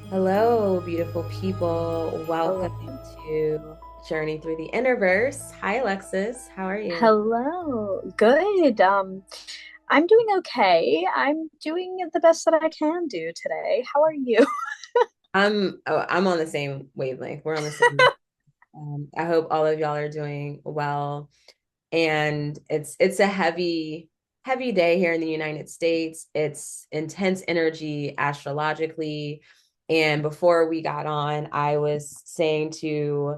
Hello, beautiful people. Hello. Welcome to Journey Through the Interverse. Hi, Alexis. How are you? Hello. Good. I'm doing okay. I'm doing the best that I can do today. How are you? I'm on the same wavelength. We're on the same. I hope all of y'all are doing well. And it's a heavy day here in the United States. It's intense energy astrologically. And before we got on, I was saying to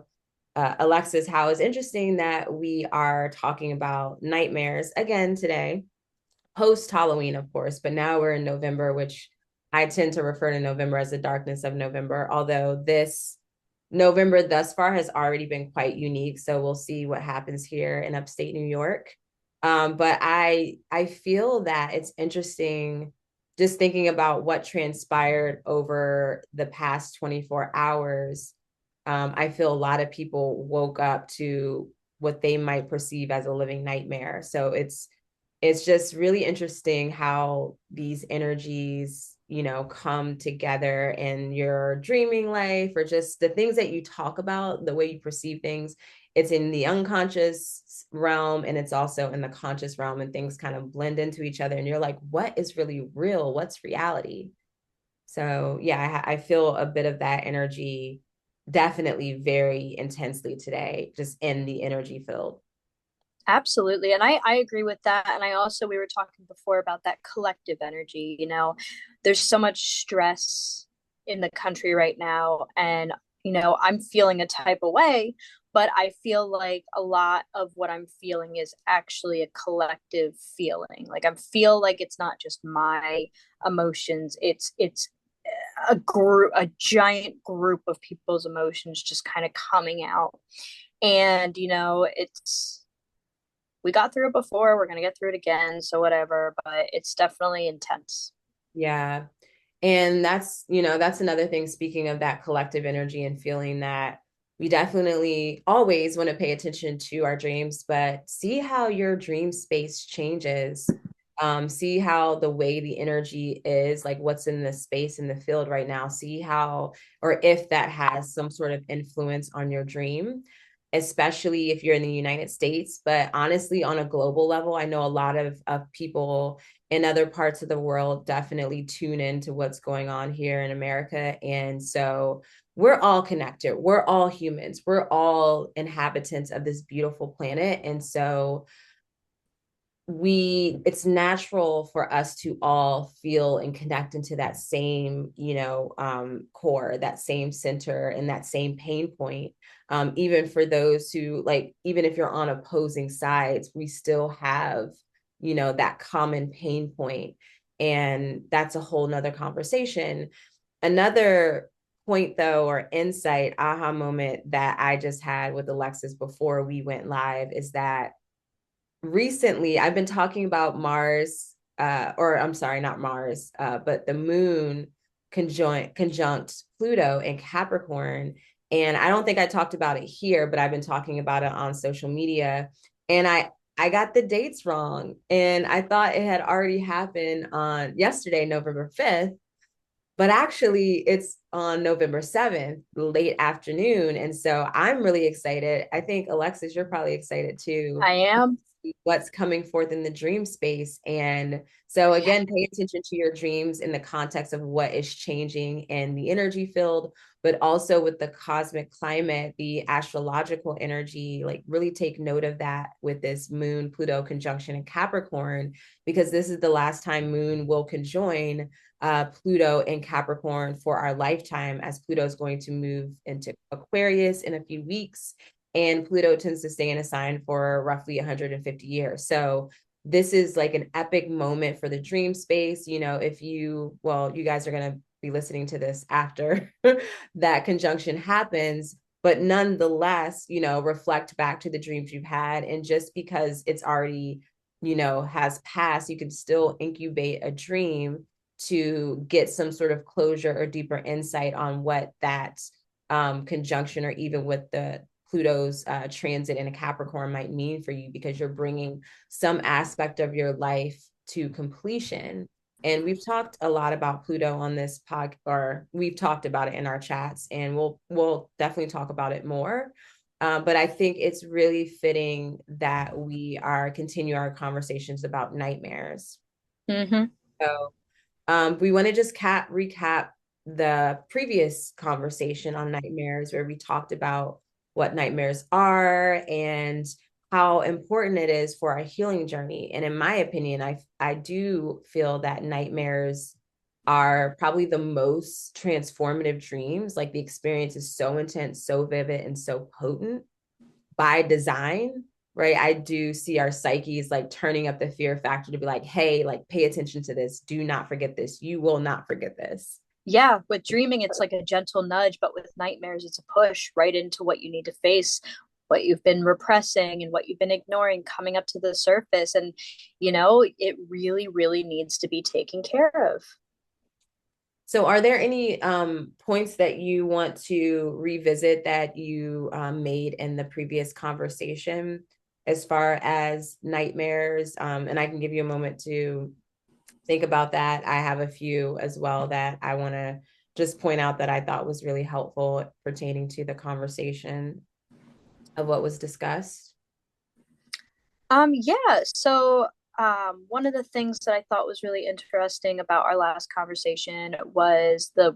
Alexis how it's interesting that we are talking about nightmares again today, post Halloween, of course, but now we're in November, which I tend to refer to November as the darkness of November, although this November thus far has already been quite unique. So we'll see what happens here in upstate New York. But I feel that it's interesting just thinking about what transpired over the past 24 hours. I feel a lot of people woke up to what they might perceive as a living nightmare. So it's just really interesting how these energies, come together in your dreaming life or just the things that you talk about, the way you perceive things. It's in the unconscious realm and it's also in the conscious realm, and things kind of blend into each other. And you're like, what is really real? What's reality? So, yeah, I feel a bit of that energy definitely very intensely today, just in the energy field. Absolutely. And I agree with that. And I also, we were talking before about that collective energy. There's so much stress in the country right now. And, I'm feeling a type of way, but I feel like a lot of what I'm feeling is actually a collective feeling. Like I feel like it's not just my emotions. It's a giant group of people's emotions just kind of coming out. And, it's, we got through it before, we're going to get through it again, so whatever, but it's definitely intense. Yeah. And that's another thing, speaking of that collective energy and feeling that we definitely always want to pay attention to our dreams, but see how your dream space changes. See how the way the energy is, like what's in the space in the field right now, see how or if that has some sort of influence on your dream, especially if you're in the United States. But honestly, on a global level, I know a lot of people in other parts of the world definitely tune into what's going on here in America. And so we're all connected. We're all humans. We're all inhabitants of this beautiful planet. And so it's natural for us to all feel and connect into that same, core, that same center and that same pain point. Even for those who, like, even if you're on opposing sides, we still have, that common pain point. And that's a whole nother conversation. Another point, though, or insight, aha moment that I just had with Alexis before we went live is that recently I've been talking about Mars, or I'm sorry, not Mars, but the moon conjunct Pluto in Capricorn. And I don't think I talked about it here, but I've been talking about it on social media. And I got the dates wrong. And I thought it had already happened on yesterday, November 5th, but actually it's on November 7th, late afternoon. And so I'm really excited. I think Alexis, you're probably excited too, I am. what's coming forth in the dream space. And so again, pay attention to your dreams in the context of what is changing in the energy field, but also with the cosmic climate, the astrological energy. Like really take note of that with this moon Pluto conjunction in Capricorn, because this is the last time moon will conjoin Pluto in Capricorn for our lifetime, as Pluto is going to move into Aquarius in a few weeks. And Pluto tends to stay in a sign for roughly 150 years. So this is like an epic moment for the dream space. You guys are going to be listening to this after that conjunction happens. But nonetheless, reflect back to the dreams you've had. And just because it's already, has passed, you can still incubate a dream to get some sort of closure or deeper insight on what that conjunction or even with the Pluto's transit in a Capricorn might mean for you, because you're bringing some aspect of your life to completion. And we've talked a lot about Pluto on this or we've talked about it in our chats, and we'll definitely talk about it more. But I think it's really fitting that we are continue our conversations about nightmares. Mm-hmm. So we want to just recap the previous conversation on nightmares, where we talked about what nightmares are and how important it is for our healing journey. And in my opinion, I do feel that nightmares are probably the most transformative dreams. Like the experience is so intense, so vivid, and so potent by design, right? I do see our psyches like turning up the fear factor to be like, hey, like pay attention to this. Do not forget this. You will not forget this. Yeah, with dreaming, it's like a gentle nudge, but with nightmares, it's a push right into what you need to face, what you've been repressing and what you've been ignoring coming up to the surface. And, it really, really needs to be taken care of. So are there any points that you want to revisit that you made in the previous conversation as far as nightmares? And I can give you a moment to think about that. I have a few as well that I want to just point out that I thought was really helpful pertaining to the conversation of what was discussed. Yeah. So, one of the things that I thought was really interesting about our last conversation was the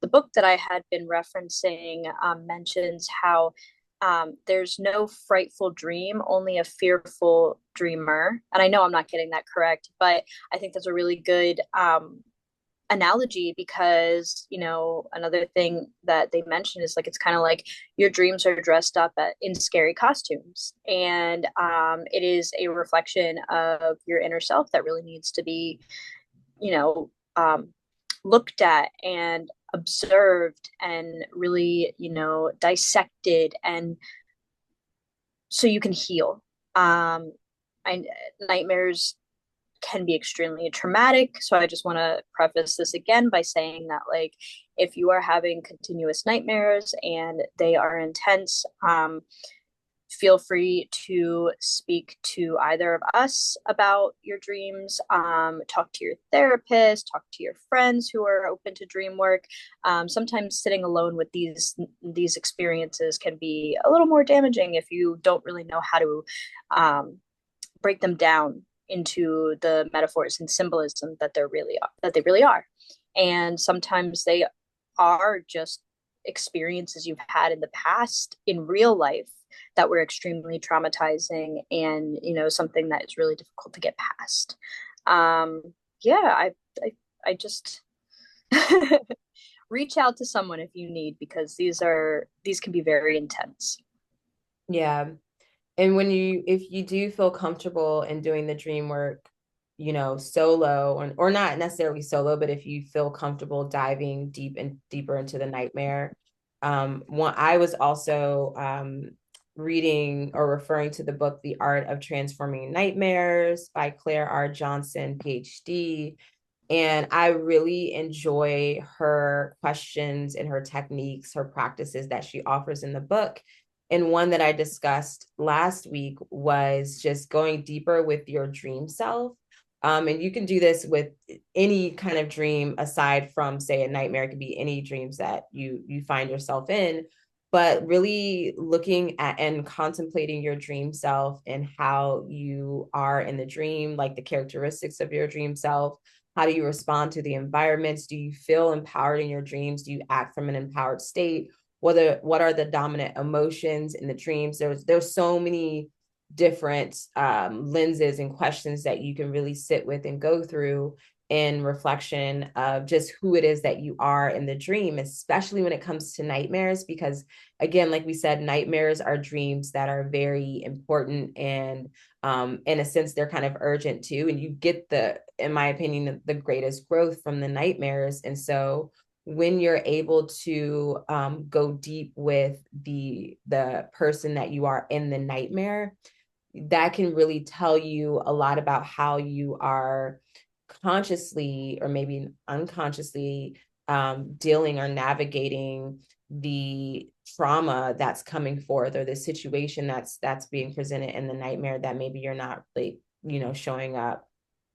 book that I had been referencing mentions how there's no frightful dream, only a fearful dreamer. And I know I'm not getting that correct, but I think that's a really good analogy because another thing that they mentioned is like it's kind of like your dreams are dressed up in scary costumes, and it is a reflection of your inner self that really needs to be you know looked at and observed and really dissected, and so you can heal. I, Nightmares can be extremely traumatic. So I just want to preface this again by saying that, like, if you are having continuous nightmares and they are intense, feel free to speak to either of us about your dreams. Talk to your therapist, talk to your friends who are open to dream work. Sometimes sitting alone with these experiences can be a little more damaging if you don't really know how to break them down into the metaphors and symbolism that they really are. And sometimes they are just experiences you've had in the past in real life that were extremely traumatizing, and something that is really difficult to get past. Yeah, I just reach out to someone if you need, because these can be very intense. Yeah. And if you do feel comfortable in doing the dream work, solo or not necessarily solo, but if you feel comfortable diving deeper into the nightmare, I was also reading or referring to the book, The Art of Transforming Nightmares by Claire R. Johnson, PhD. And I really enjoy her questions and her techniques, her practices that she offers in the book. And one that I discussed last week was just going deeper with your dream self. And you can do this with any kind of dream aside from, say, a nightmare. It could be any dreams that you find yourself in, but really looking at and contemplating your dream self and how you are in the dream, like the characteristics of your dream self. How do you respond to the environments? Do you feel empowered in your dreams? Do you act from an empowered state? What are the dominant emotions in the dreams? There's so many different lenses and questions that you can really sit with and go through in reflection of just who it is that you are in the dream, especially when it comes to nightmares. Because again, like we said, nightmares are dreams that are very important, and in a sense, they're kind of urgent too. And you get in my opinion, the greatest growth from the nightmares. And so when you're able to go deep with the person that you are in the nightmare, that can really tell you a lot about how you are consciously or maybe unconsciously dealing or navigating the trauma that's coming forth, or the situation that's being presented in the nightmare that maybe you're not like, showing up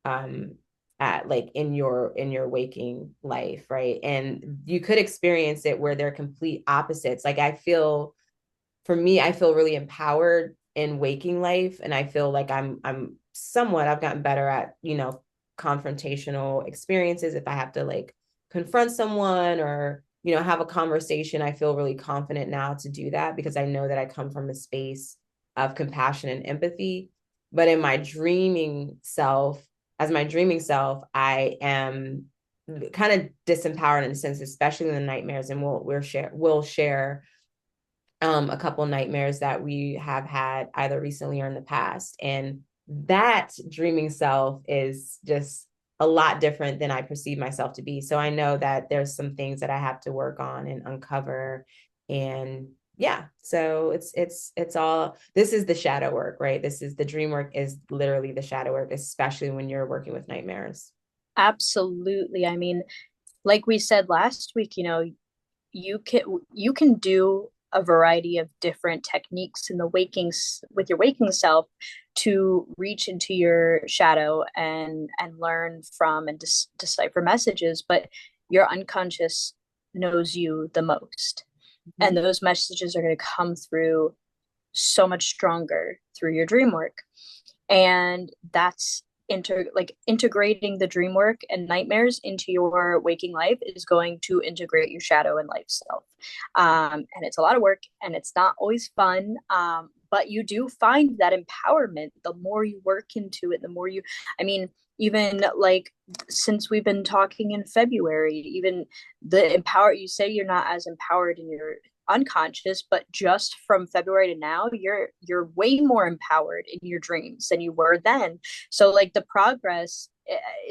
um at like in your waking life, right? And you could experience it where they're complete opposites. Like for me, I feel really empowered in waking life, and I feel like I'm somewhat, I've gotten better at, confrontational experiences. If I have to like confront someone or, have a conversation, I feel really confident now to do that because I know that I come from a space of compassion and empathy. But in my dreaming self, as my dreaming self, I am kind of disempowered in a sense, especially in the nightmares. And we'll share a couple nightmares that we have had either recently or in the past. And that dreaming self is just a lot different than I perceive myself to be. So I know that there's some things that I have to work on and uncover. And yeah, so it's all, this is the shadow work, right? This is the dream work, is literally the shadow work, especially when you're working with nightmares. Absolutely. I mean, like we said last week, you can you can do a variety of different techniques in the wakings with your waking self to reach into your shadow and learn from and decipher messages, but your unconscious knows you the most, Mm-hmm. and those messages are going to come through so much stronger through your dream work. And that's integrating the dream work and nightmares into your waking life is going to integrate your shadow and life self. And it's a lot of work and it's not always fun, but you do find that empowerment the more you work into it, the more you, I mean, even like since we've been talking in February, even the empower, you say you're not as empowered in your unconscious, but just from February to now, you're way more empowered in your dreams than you were then. So like the progress,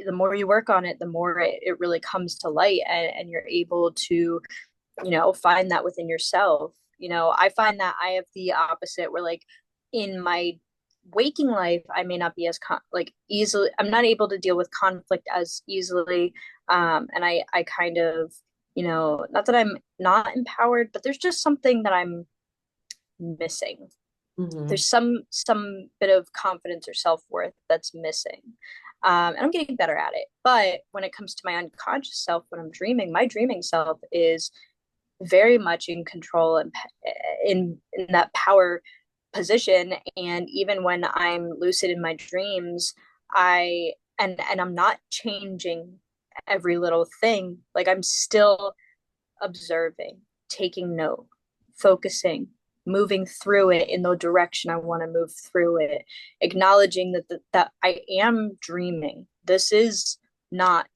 the more you work on it, the more it really comes to light, and you're able to, find that within yourself. I find that I have the opposite, where like in my waking life, I may not be as like easily, I'm not able to deal with conflict as easily. And I kind of, not that I'm not empowered, but there's just something that I'm missing. Mm-hmm. There's some bit of confidence or self-worth that's missing. And I'm getting better at it. But when it comes to my unconscious self, when I'm dreaming, my dreaming self is very much in control and in that power position. And even when I'm lucid in my dreams, and I'm not changing every little thing. Like I'm still observing, taking note, focusing, moving through it in the direction I want to move through it, acknowledging that I am dreaming. This is not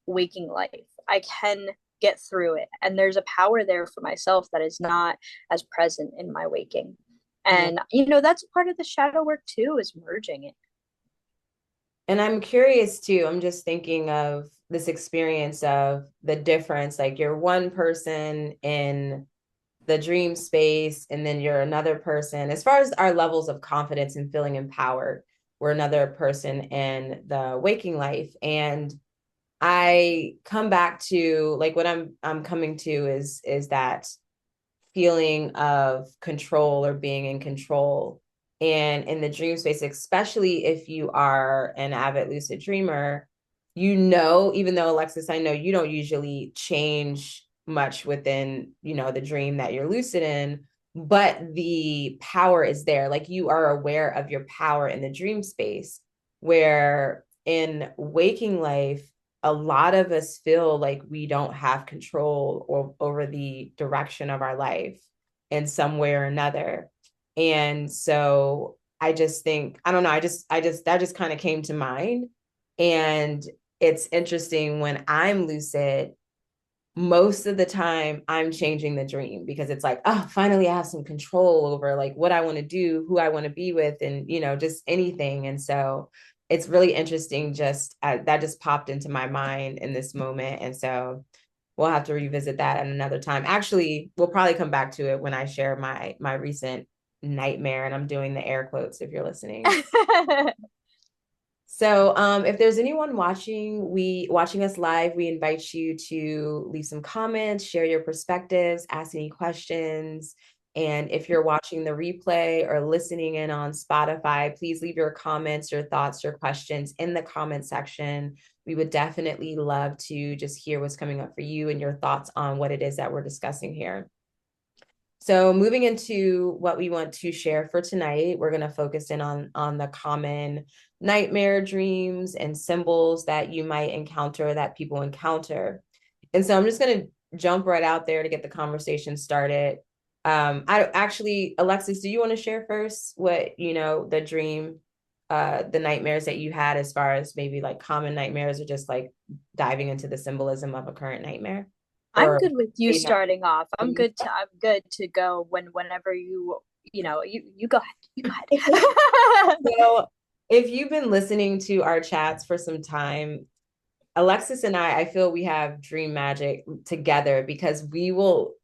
waking life. I can get through it. And there's a power there for myself that is not as present in my waking. Yeah. And, that's part of the shadow work too, is merging it. And I'm curious too. I'm just thinking of this experience of the difference. Like you're one person in the dream space, and then you're another person. As far as our levels of confidence and feeling empowered, we're another person in the waking life. And I come back to like what I'm coming to is that feeling of control or being in control. And in the dream space, especially if you are an avid lucid dreamer, even though Alexis, I know you don't usually change much within, the dream that you're lucid in, but the power is there. Like you are aware of your power in the dream space, where in waking life, a lot of us feel like we don't have control over the direction of our life in some way or another. And so I just think, I don't know, that just kind of came to mind. And it's interesting when I'm lucid, most of the time I'm changing the dream because it's like, oh, finally I have some control over like what I want to do, who I want to be with, and just anything. And so it's really interesting, just that just popped into my mind in this moment. And so we'll have to revisit that at another time. Actually, we'll probably come back to it when I share my recent nightmare, and I'm doing the air quotes if you're listening. If there's anyone watching us live, we invite you to leave some comments, share your perspectives, ask any questions. And if you're watching the replay or listening in on Spotify, please leave your comments, your thoughts, your questions in the comment section. We would definitely love to just hear what's coming up for you and your thoughts on what it is that we're discussing here. So moving into what we want to share for tonight, we're going to focus in on the common nightmare dreams and symbols that you might encounter, that people encounter. And so I'm just going to jump right out there to get the conversation started. I actually, Alexis, do you want to share first what, the dream, the nightmares that you had as far as maybe like common nightmares or just like diving into the symbolism of a current nightmare? I'm Or good with you you have starting off. I'm good to go whenever you go ahead. You go ahead. So, if you've been listening to our chats for some time, Alexis and I feel we have dream magic together because we will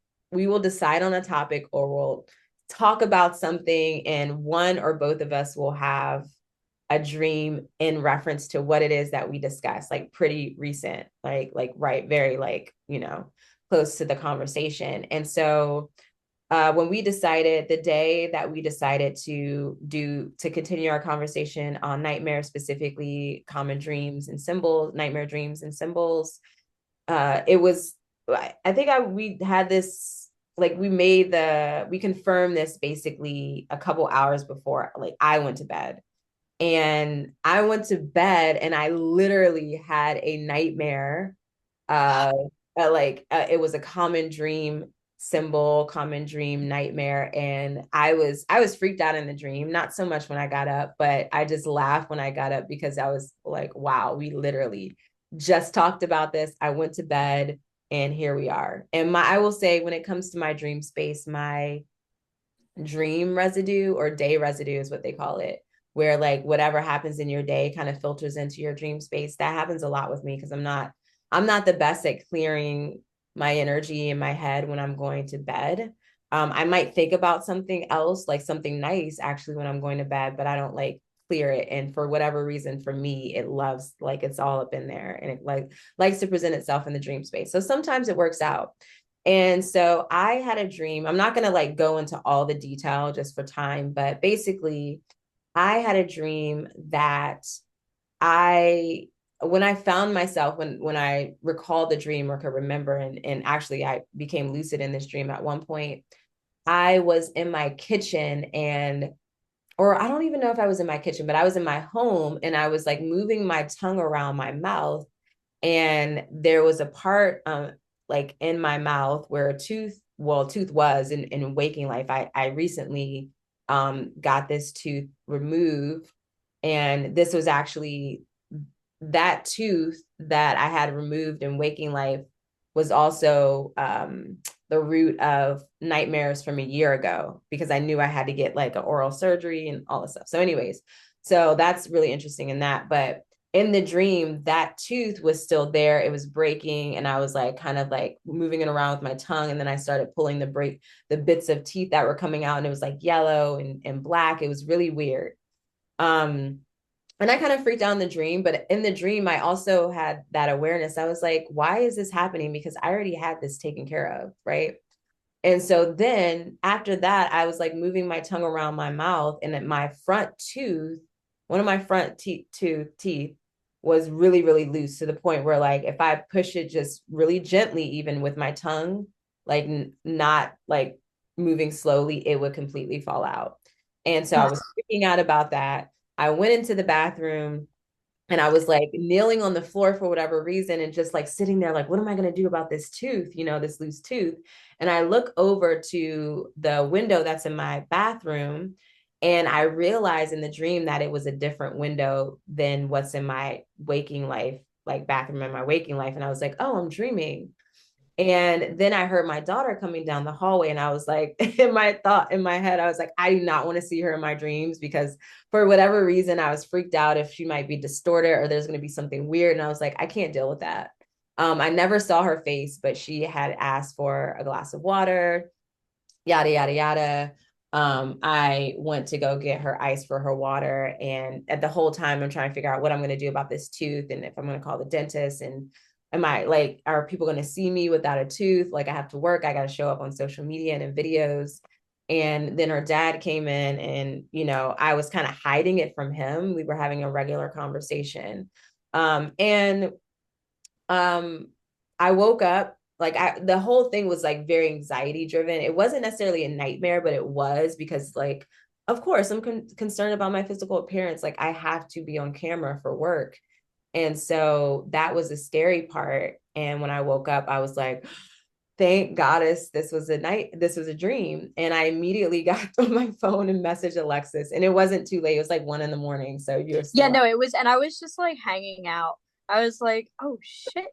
decide on a topic or we'll talk about something and one or both of us will have a dream in reference to what it is that we discuss, like pretty recent, like right, very like, close to the conversation. And so when we decided the day that we decided to continue our conversation on nightmares, specifically common dreams and symbols, nightmare dreams and symbols, it was, I think we had this, like we confirmed this basically a couple hours before like I went to bed. And I went to bed and I literally had a nightmare. Uh, it was a common dream symbol, common dream nightmare, and I was freaked out in the dream. Not so much when I got up, but I just laughed when I got up because I was like, "Wow, we literally just talked about this." I went to bed, and here we are. And I will say, when it comes to my dream space, my dream residue or day residue is what they call it, where like whatever happens in your day kind of filters into your dream space. That happens a lot with me because I'm not the best at clearing my energy in my head when I'm going to bed. I might think about something else, like something nice actually when I'm going to bed, but I don't like clear it. And for whatever reason, for me, it loves like it's all up in there and it likes to present itself in the dream space. So sometimes it works out. And so I had a dream. I'm not going to like go into all the detail just for time, but basically, I had a dream that I when I found myself when I recalled the dream or could remember and actually I became lucid in this dream at one point, I was in my kitchen and or I don't even know if I was in my kitchen, but I was in my home and I was like moving my tongue around my mouth and there was a part like in my mouth where a tooth was in waking life. I recently got this tooth removed, and this was actually that tooth that I had removed in waking life was also the root of nightmares from a year ago because I knew I had to get like an oral surgery and all this stuff. So, anyways, so that's really interesting in that. But in the dream, that tooth was still there. It was breaking, and I was like kind of like moving it around with my tongue. And then I started pulling the bits of teeth that were coming out, and it was like yellow and black. It was really weird. Um, and I kind of freaked out in the dream, but in the dream, I also had that awareness. I was like, why is this happening? Because I already had this taken care of, right? And so then after that, I was like moving my tongue around my mouth, and at my front tooth, one of my front teeth was really, really loose to the point where, like, if I push it just really gently, even with my tongue, like not like moving slowly, it would completely fall out. And so I was freaking out about that. I went into the bathroom and I was like kneeling on the floor for whatever reason and just like sitting there, like, what am I going to do about this tooth, this loose tooth? And I look over to the window that's in my bathroom and I realized in the dream that it was a different window than what's in my waking life, like bathroom in my waking life. And I was like, oh, I'm dreaming. And then I heard my daughter coming down the hallway, and I was like, in my head, I was like, I do not want to see her in my dreams because for whatever reason, I was freaked out if she might be distorted or there's going to be something weird. And I was like, I can't deal with that. I never saw her face, but she had asked for a glass of water, yada, yada, yada. I went to go get her ice for her water. And at the whole time, I'm trying to figure out what I'm going to do about this tooth and if I'm going to call the dentist. And am I like, are people going to see me without a tooth? Like, I have to work, I got to show up on social media and in videos. And then her dad came in, and, I was kind of hiding it from him. We were having a regular conversation. And um I woke up like the whole thing was like very anxiety driven. It wasn't necessarily a nightmare, but it was because, like, of course I'm concerned about my physical appearance. Like, I have to be on camera for work. And so that was the scary part. And when I woke up, I was like, thank goddess this was a dream. And I immediately got on my phone and messaged Alexis, and it wasn't too late. It was like 1 a.m. So you're Yeah, still up. no, it was, and I was just like hanging out. I was like, oh shit.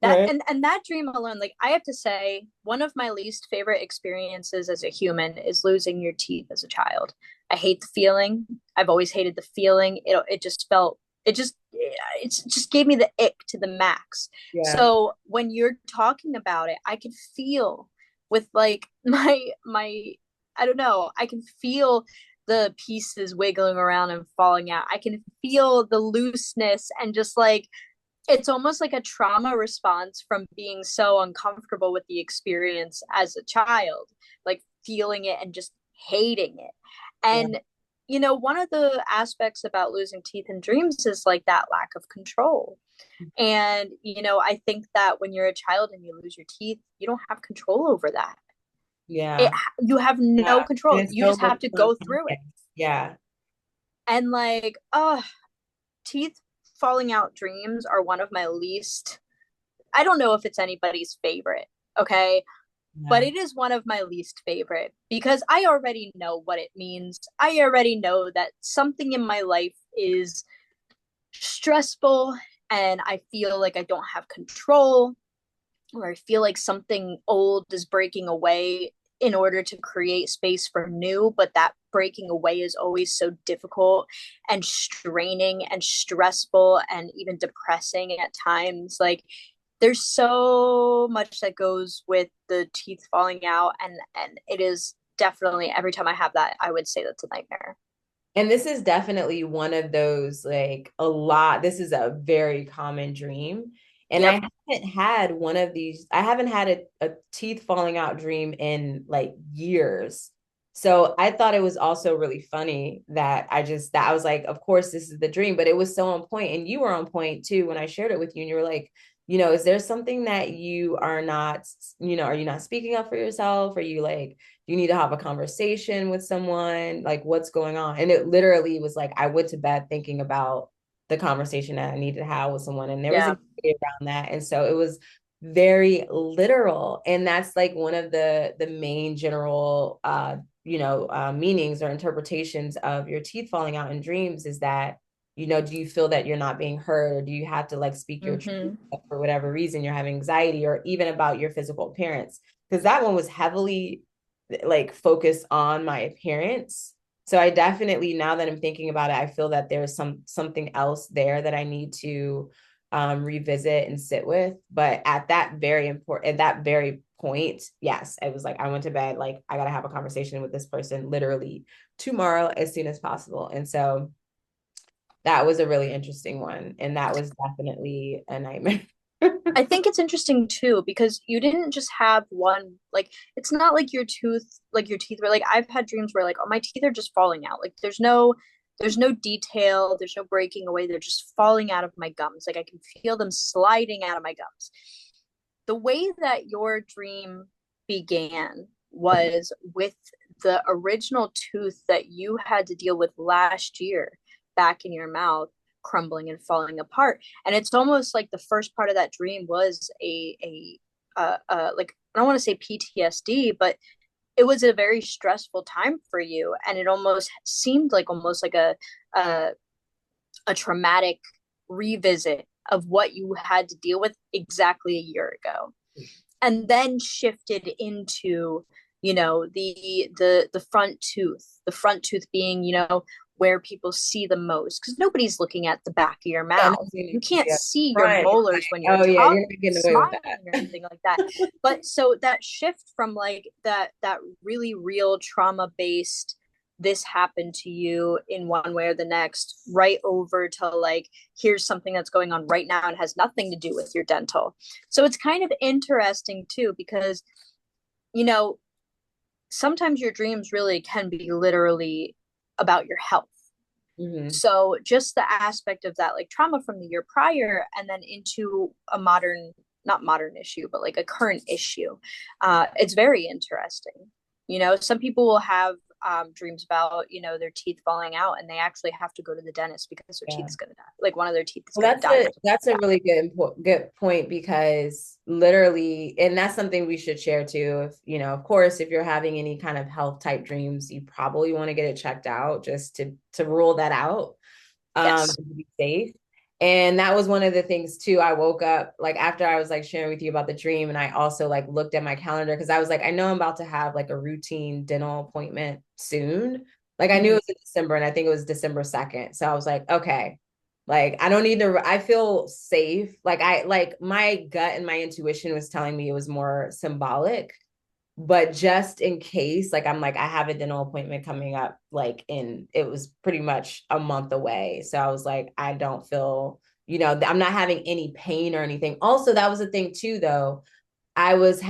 That Right. and that dream alone, like I have to say, one of my least favorite experiences as a human is losing your teeth as a child. I hate the feeling. I've always hated the feeling. It just felt it just gave me the ick to the max. Yeah. So when you're talking about it, I can feel with like my I don't know, I can feel the pieces wiggling around and falling out. I can feel the looseness and just like it's almost like a trauma response from being so uncomfortable with the experience as a child, like feeling it and just hating it. Yeah. And, one of the aspects about losing teeth in dreams is like that lack of control. And, I think that when you're a child and you lose your teeth, you don't have control over that. It, Yeah. you have Yeah. no And control. it's You so just much have to fun. go through it. Yeah. And like, oh, teeth falling out dreams are one of my least I don't know if it's anybody's favorite, okay? But Yeah. it is one of my least favorite because I already know what it means. I already know that something in my life is stressful and I feel like I don't have control or I feel like something old is breaking away in order to create space for new, but that breaking away is always so difficult and straining and stressful and even depressing at times. Like there's so much that goes with the teeth falling out and it is definitely every time I have that, I would say that's a nightmare. And this is definitely one of those, like, this is a very common dream. And Yep. I haven't had a teeth falling out dream in like years. So I thought it was also really funny that I was like, of course, this is the dream, but it was so on point. And you were on point too when I shared it with you. And you were like, is there something that you are not, are you not speaking up for yourself? Are you like, you need to have a conversation with someone, like, what's going on? And it literally was like I went to bed thinking about the conversation that I needed to have with someone, and there was Yeah. anxiety around that. And so it was very literal. And that's like one of the main general meanings or interpretations of your teeth falling out in dreams is that, do you feel that you're not being heard, or do you have to like speak your truth Mm-hmm. for whatever reason you're having anxiety, or even about your physical appearance? Because that one was heavily like focus on my appearance. So I definitely, now that I'm thinking about it, I feel that there's something else there that I need to revisit and sit with. But at that very point, yes, it was like I went to bed like I got to have a conversation with this person literally tomorrow as soon as possible. And so that was a really interesting one, and that was definitely a nightmare. I think it's interesting too because you didn't just have one like it's not like your teeth were like I've had dreams where like oh my teeth are just falling out. Like there's no detail, there's no breaking away, they're just falling out of my gums. Like I can feel them sliding out of my gums. The way that your dream began was with the original tooth that you had to deal with last year back in your mouth crumbling and falling apart. And it's almost like the first part of that dream was like I don't want to say PTSD, but it was a very stressful time for you, and it almost seemed like a, a traumatic revisit of what you had to deal with exactly a year ago and then shifted into the front tooth being where people see the most, because nobody's looking at the back of your Yeah, mouth. You can't yeah, see your crying. molars when you're Oh yeah, you're not getting away with smiling that. or anything like that. But so that shift from like that really real trauma based, this happened to you in one way or the next, right over to like, here's something that's going on right now and has nothing to do with your dental. So it's kind of interesting too, because you know sometimes your dreams really can be literally about your health. Hmm. So just the aspect of that, like trauma from the year prior, and then into a modern, not modern issue, but like a current issue. It's very interesting. Some people will have dreams about, their teeth falling out, and they actually have to go to the dentist because their teeth Yeah. is going to die. Like one of their teeth is Well, going to die or something that's a like that. really good point because literally, and that's something we should share too. If of course, if you're having any kind of health type dreams, you probably want to get it checked out just to rule that out, Yes. to be safe. And that was one of the things too. I woke up like after I was like sharing with you about the dream, and I also like looked at my calendar because I was like, I know I'm about to have like a routine dental appointment soon. Like I knew it Mm-hmm. was in December, and I think it was December 2nd. So I was like, okay, like I don't need to. I feel safe. Like my gut and my intuition was telling me it was more symbolic, but just in case, like I'm like I have a dental appointment coming up, like in it was pretty much a month away. So I was like, I don't feel, I'm not having any pain or anything. Also, that was the thing too, though. I was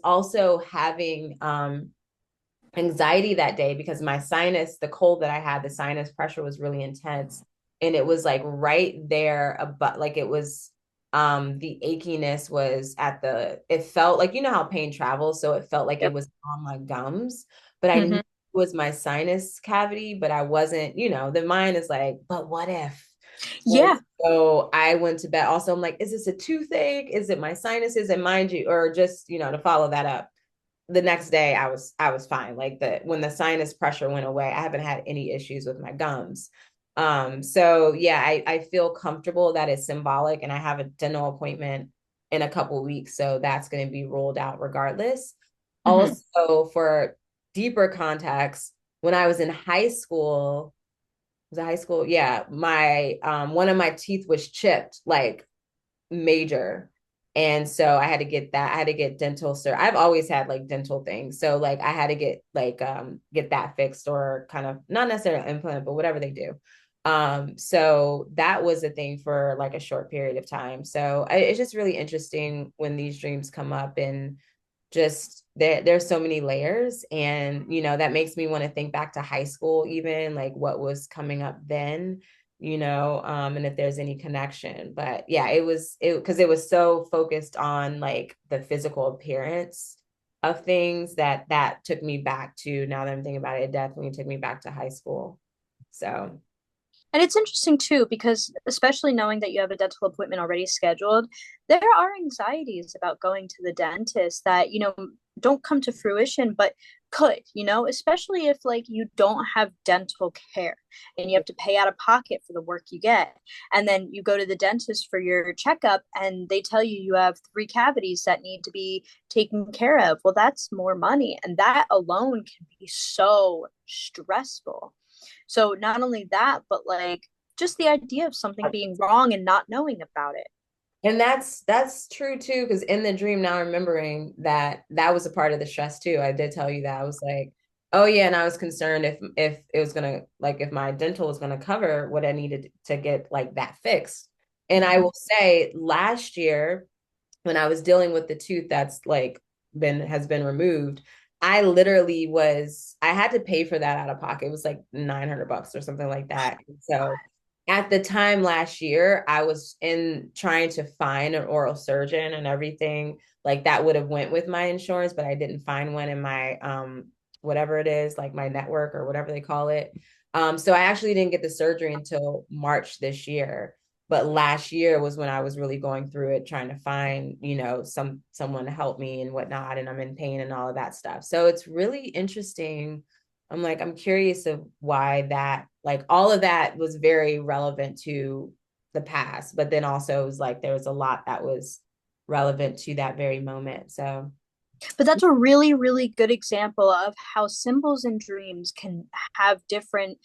also having anxiety that day because my sinus, the cold that I had, the sinus pressure was really intense. And it was like right there, but like it was the achiness was it felt like how pain travels. So it felt like it Yep. was on my gums, but I knew Mm-hmm. it was my sinus cavity, but I wasn't, the mind is like, but what if? And Yeah. so I went to bed. Also, I'm like, is this a toothache? Is it my sinuses? And mind you, or just, to follow that up, the next day I was fine. Like when the sinus pressure went away, I haven't had any issues with my gums. So yeah, I feel comfortable that it's symbolic, and I have a dental appointment in a couple weeks, so that's going to be ruled out regardless. Mm-hmm. Also, for deeper context, when I was in high school, was it high school? Yeah, my one of my teeth was chipped, like major. And so I had to get that. I had to get dental, sir. I've always had like dental things. So like I had to get that fixed, or kind of not necessarily implant, but whatever they do. So that was a thing for like a short period of time. So it's just really interesting when these dreams come up, and just there's so many layers, and that makes me want to think back to high school, even like what was coming up then, and if there's any connection. But yeah, it because it was so focused on like the physical appearance of things that took me back to, now that I'm thinking about it, it definitely took me back to high school. So And it's interesting too, because especially knowing that you have a dental appointment already scheduled, there are anxieties about going to the dentist that, don't come to fruition, but could, especially if like you don't have dental care and you have to pay out of pocket for the work you get. And then you go to the dentist for your checkup and they tell you you have 3 cavities that need to be taken care of. Well, that's more money. And that alone can be so stressful. So not only that, but like just the idea of something being wrong and not knowing about it. and that's true too, because in the dream, now remembering that was a part of the stress too. I did tell you that. I was like, oh yeah, and I was concerned if it was gonna, like, if my dental was gonna cover what I needed to get like that fixed. And I Mm-hmm. will say, last year when I was dealing with the tooth that's like been removed, I had to pay for that out of pocket. It was like $900 or something like that. And so at the time last year, I was in trying to find an oral surgeon and everything like that would have went with my insurance, but I didn't find one in my whatever it is, like my network or whatever they call it. So I actually didn't get the surgery until March this year. But last year was when I was really going through it, trying to find, someone to help me and whatnot, and I'm in pain and all of that stuff. So it's really interesting. I'm curious of why that, like, all of that was very relevant to the past, but then also it was like there was a lot that was relevant to that very moment. So But that's a really, really good example of how symbols and dreams can have different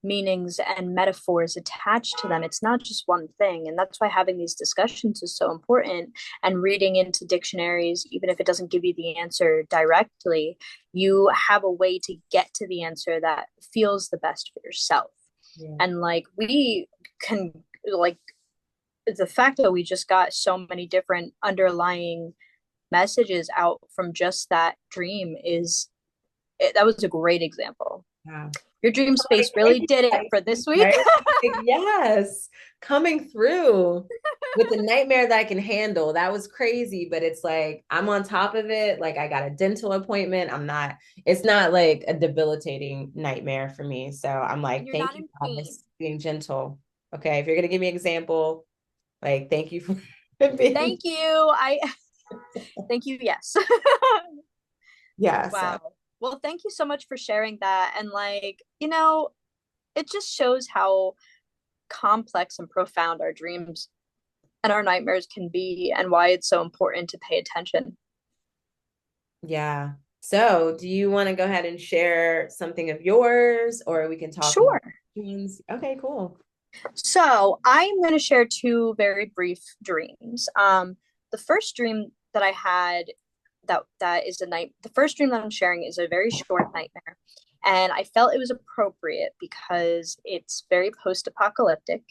meanings and metaphors attached to them. It's not just one thing. And that's why having these discussions is so important. And reading into dictionaries, even if it doesn't give you the answer directly, you have a way to get to the answer that feels the best for yourself. Yeah. And like we can, like, the fact that we just got so many different underlying messages out from just that dream is that was a great example. Yeah. Your dream space really did it for this week. Right? Like, yes, coming through with the nightmare that I can handle. That was crazy, but it's like I'm on top of it. Like I got a dental appointment. It's not like a debilitating nightmare for me. So I'm And like, you're thank not you in pain. guys being gentle. Okay. If you're gonna give me an example, like thank you for being Thank you. I thank you. Yes. yeah. So Wow. Well, thank you so much for sharing that. And like, it just shows how complex and profound our dreams and our nightmares can be and why it's so important to pay attention. yeah. So do you want to go ahead and share something of yours or we can talk more Sure. dreams? Okay, cool. So I'm going to share two very brief dreams. The first dream that I had that is a night. The first dream that I'm sharing is a very short nightmare, and I felt it was appropriate because it's very post-apocalyptic,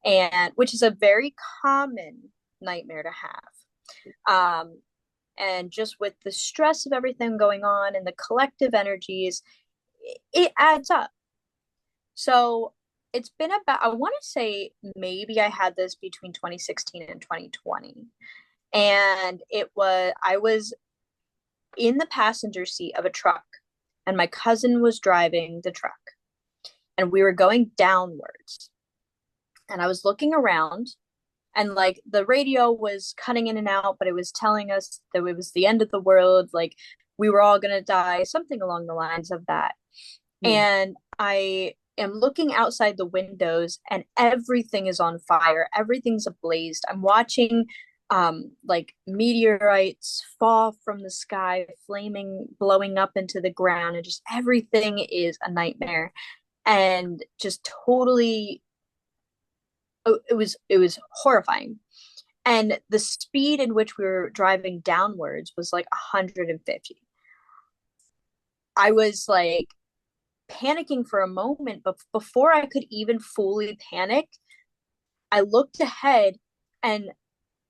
and which is a very common nightmare to have. And just with the stress of everything going on and the collective energies, it adds up. So it's been about, I want to say maybe I had this between 2016 and 2020. And I was in the passenger seat of a truck, and my cousin was driving the truck, and we were going downwards. And I was looking around, and like the radio was cutting in and out, but it was telling us that it was the end of the world, like we were all going to die, something along the lines of that. Hmm. And I am looking outside the windows and everything is on fire. Everything's ablaze. I'm watching like meteorites fall from the sky, flaming, blowing up into the ground, and just everything is a nightmare. And just totally it was horrifying. And the speed in which we were driving downwards was like 150. I was like panicking for a moment, but before I could even fully panic, I looked ahead and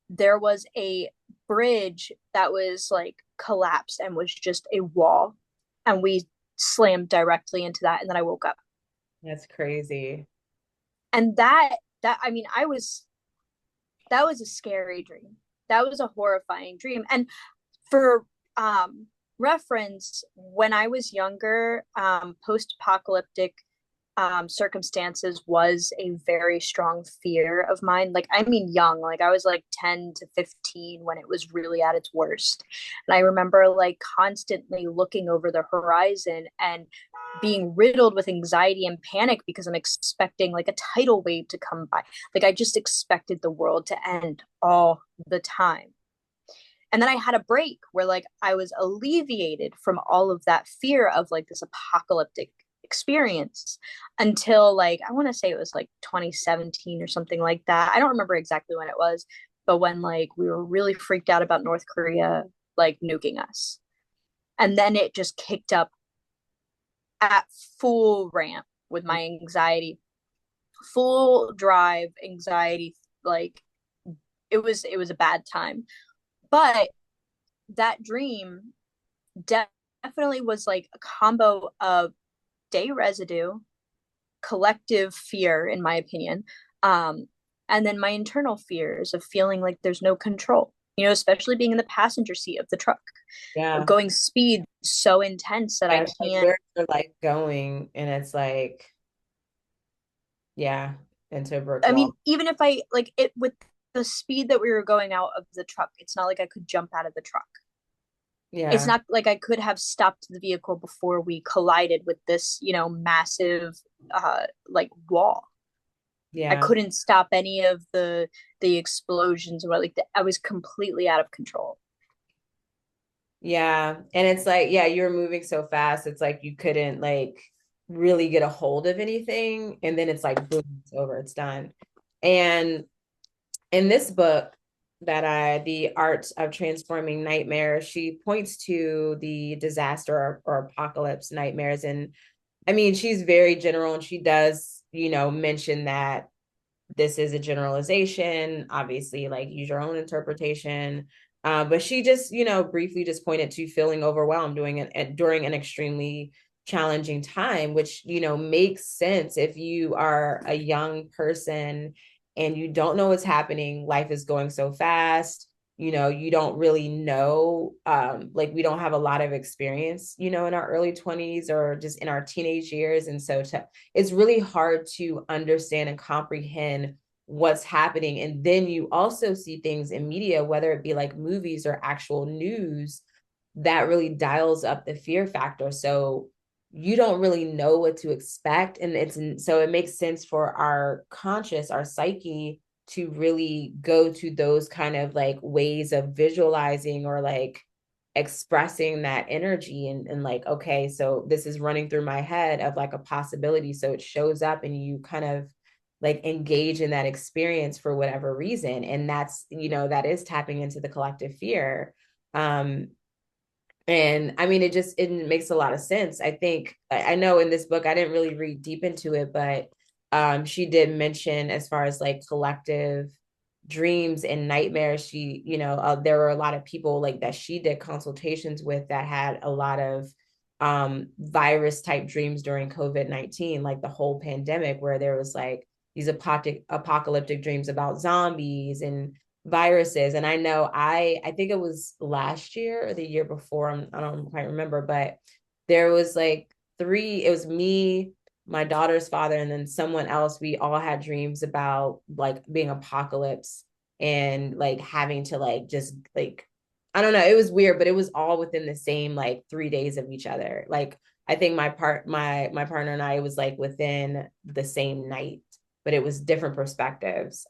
there was a bridge that was like collapsed and was just a wall. And we slammed directly into that. And then I woke up. That's crazy. And that, I mean, that was a scary dream. That was a horrifying dream. And for reference, when I was younger, post apocalyptic circumstances was a very strong fear of mine. Like, I mean, young, like I was like 10 to 15 when it was really at its worst. And I remember like constantly looking over the horizon and being riddled with anxiety and panic because I'm expecting like a tidal wave to come by. Like, I just expected the world to end all the time. And then I had a break where like I was alleviated from all of that fear of like this apocalyptic experience until like I want to say it was like 2017 or something like that. I don't remember exactly when it was, but when like we were really freaked out about North Korea like nuking us. And then it just kicked up at full ramp with my anxiety, full drive anxiety, like it was a bad time. But that dream definitely was like a combo of day residue, collective fear, in my opinion, and then my internal fears of feeling like there's no control. Especially being in the passenger seat of the truck, Yeah. going speed so intense that I Yeah. It's like can't. where's your life going? And it's like, yeah, into a brick I wall. mean, even if I like it with the speed that we were going out of the truck, it's not like I could jump out of the truck. It's Yeah. not like I could have stopped the vehicle before we collided with this, massive like wall. I Yeah. couldn't stop any of the explosions or like I was completely out of control. Yeah. And it's like, yeah, you were moving so fast. It's like you couldn't like really get a hold of anything. And then it's like, boom, it's over, it's done. And in this book The Art of Transforming Nightmares, she points to the disaster or apocalypse nightmares. And I mean, she's very general and she does, mention that this is a generalization. Obviously, like use your own interpretation. But she just, briefly just pointed to feeling overwhelmed during an extremely challenging time, which, makes sense if you are a young person and you don't know what's happening. Life is going so fast. You don't really know, like we don't have a lot of experience, in our early 20s or just in our teenage years. And so it's really hard to understand and comprehend what's happening. And then you also see things in media, whether it be like movies or actual news, that really dials up the fear factor. So you don't really know what to expect. And so it makes sense for our conscious, our psyche to really go to those kind of like ways of visualizing or like expressing that energy and like, okay, so this is running through my head of like a possibility. So it shows up and you kind of like engage in that experience for whatever reason. And that's, that is tapping into the collective fear. And I mean, it makes a lot of sense. I think I know in this book, I didn't really read deep into it, but she did mention as far as like collective dreams and nightmares. There were a lot of people like that she did consultations with that had a lot of virus type dreams during COVID-19, like the whole pandemic, where there was like these apocalyptic dreams about zombies and viruses. And I know I think it was last year or the year before, I don't quite remember, but there was like it was me, my daughter's father, and then someone else. We all had dreams about like being apocalypse and like having to like just like, I don't know, it was weird, but it was all within the same like 3 days of each other. Like I think my partner and I, it was like within the same night, but it was different perspectives.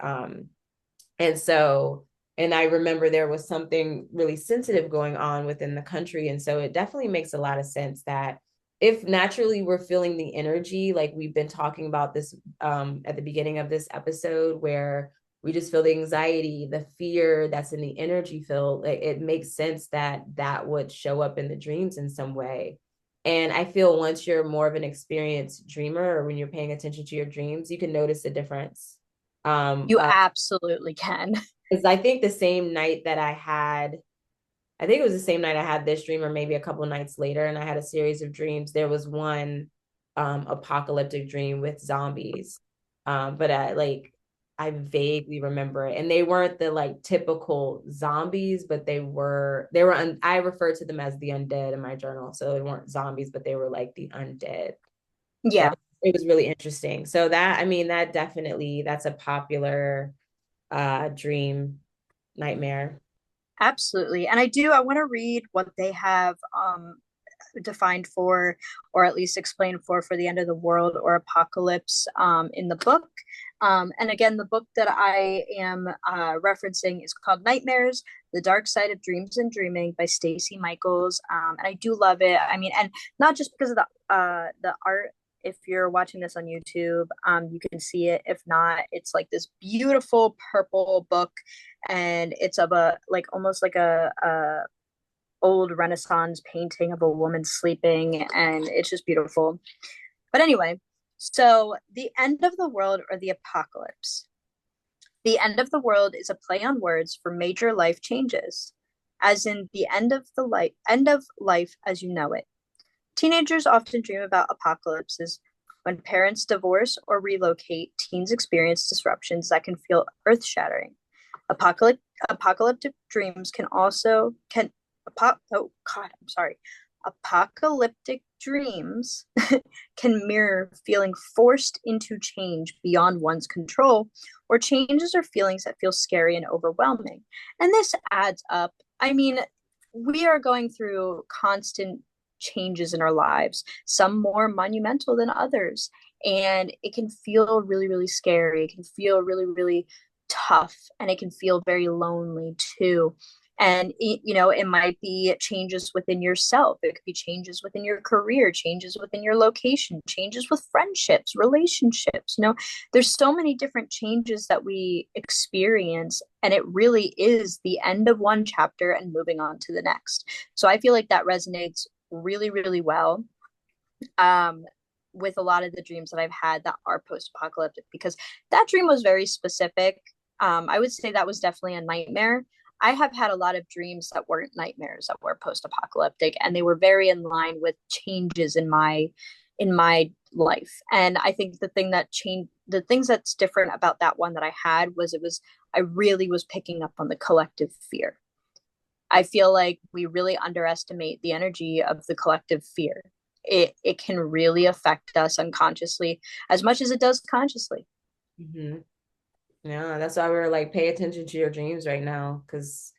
And so, and I remember there was something really sensitive going on within the country. And so it definitely makes a lot of sense that if naturally we're feeling the energy, like we've been talking about this at the beginning of this episode, where we just feel the anxiety, the fear that's in the energy field, like, it makes sense that that would show up in the dreams in some way. And I feel once you're more of an experienced dreamer or when you're paying attention to your dreams, you can notice the difference. Um, You uh, absolutely can. because I think the same night that I think it was the same night I had this dream, or maybe a couple of nights later, and I had a series of dreams. There was one apocalyptic dream with zombies. But I vaguely remember it. And they weren't the like typical zombies, but I refer to them as the undead in my journal. So they weren't zombies, but they were like the undead. And Yeah, it was really interesting. So that, I mean, that's a popular dream nightmare. absolutely. And I want to read what they have defined for, or at least explained for the end of the world or apocalypse in the book. And again, the book that I am referencing is called Nightmares: The Dark Side of Dreams and Dreaming by Stacey Michaels. And I do love it. I mean, and not just because of the art. If you're watching this on YouTube, you can see it. If not, it's like this beautiful purple book, and it's of a like almost like a old Renaissance painting of a woman sleeping, and it's just beautiful. But anyway, so the end of the world or the apocalypse. The end of the world is a play on words for major life changes, as in the end of life as you know it. Teenagers often dream about apocalypses. When parents divorce or relocate, teens experience disruptions that can feel earth-shattering. Apocalyptic dreams can also can oh God, I'm sorry. Apocalyptic dreams can mirror feeling forced into change beyond one's control, or changes or feelings that feel scary and overwhelming. And this adds up. I mean, we are going through constant changes in our lives, some more monumental than others. And it can feel really, really scary. It can feel really, really tough, and it can feel very lonely too. And it might be changes within yourself, it could be changes within your career, changes within your location, changes with friendships, relationships. There's so many different changes that we experience, and it really is the end of one chapter and moving on to the next. So I feel like that resonates really, really well um with a lot of the dreams that I've had that are post-apocalyptic, because that dream was very specific. I would say that was definitely a nightmare. I have had a lot of dreams that weren't nightmares, that were post-apocalyptic, and they were very in line with changes in my life. And I think the things that's different about that one that I had was I really was picking up on the collective fear. I feel like we really underestimate the energy of the collective fear. It can really affect us unconsciously as much as it does consciously. Hmm. Yeah, that's why we're like, pay attention to your dreams right now, because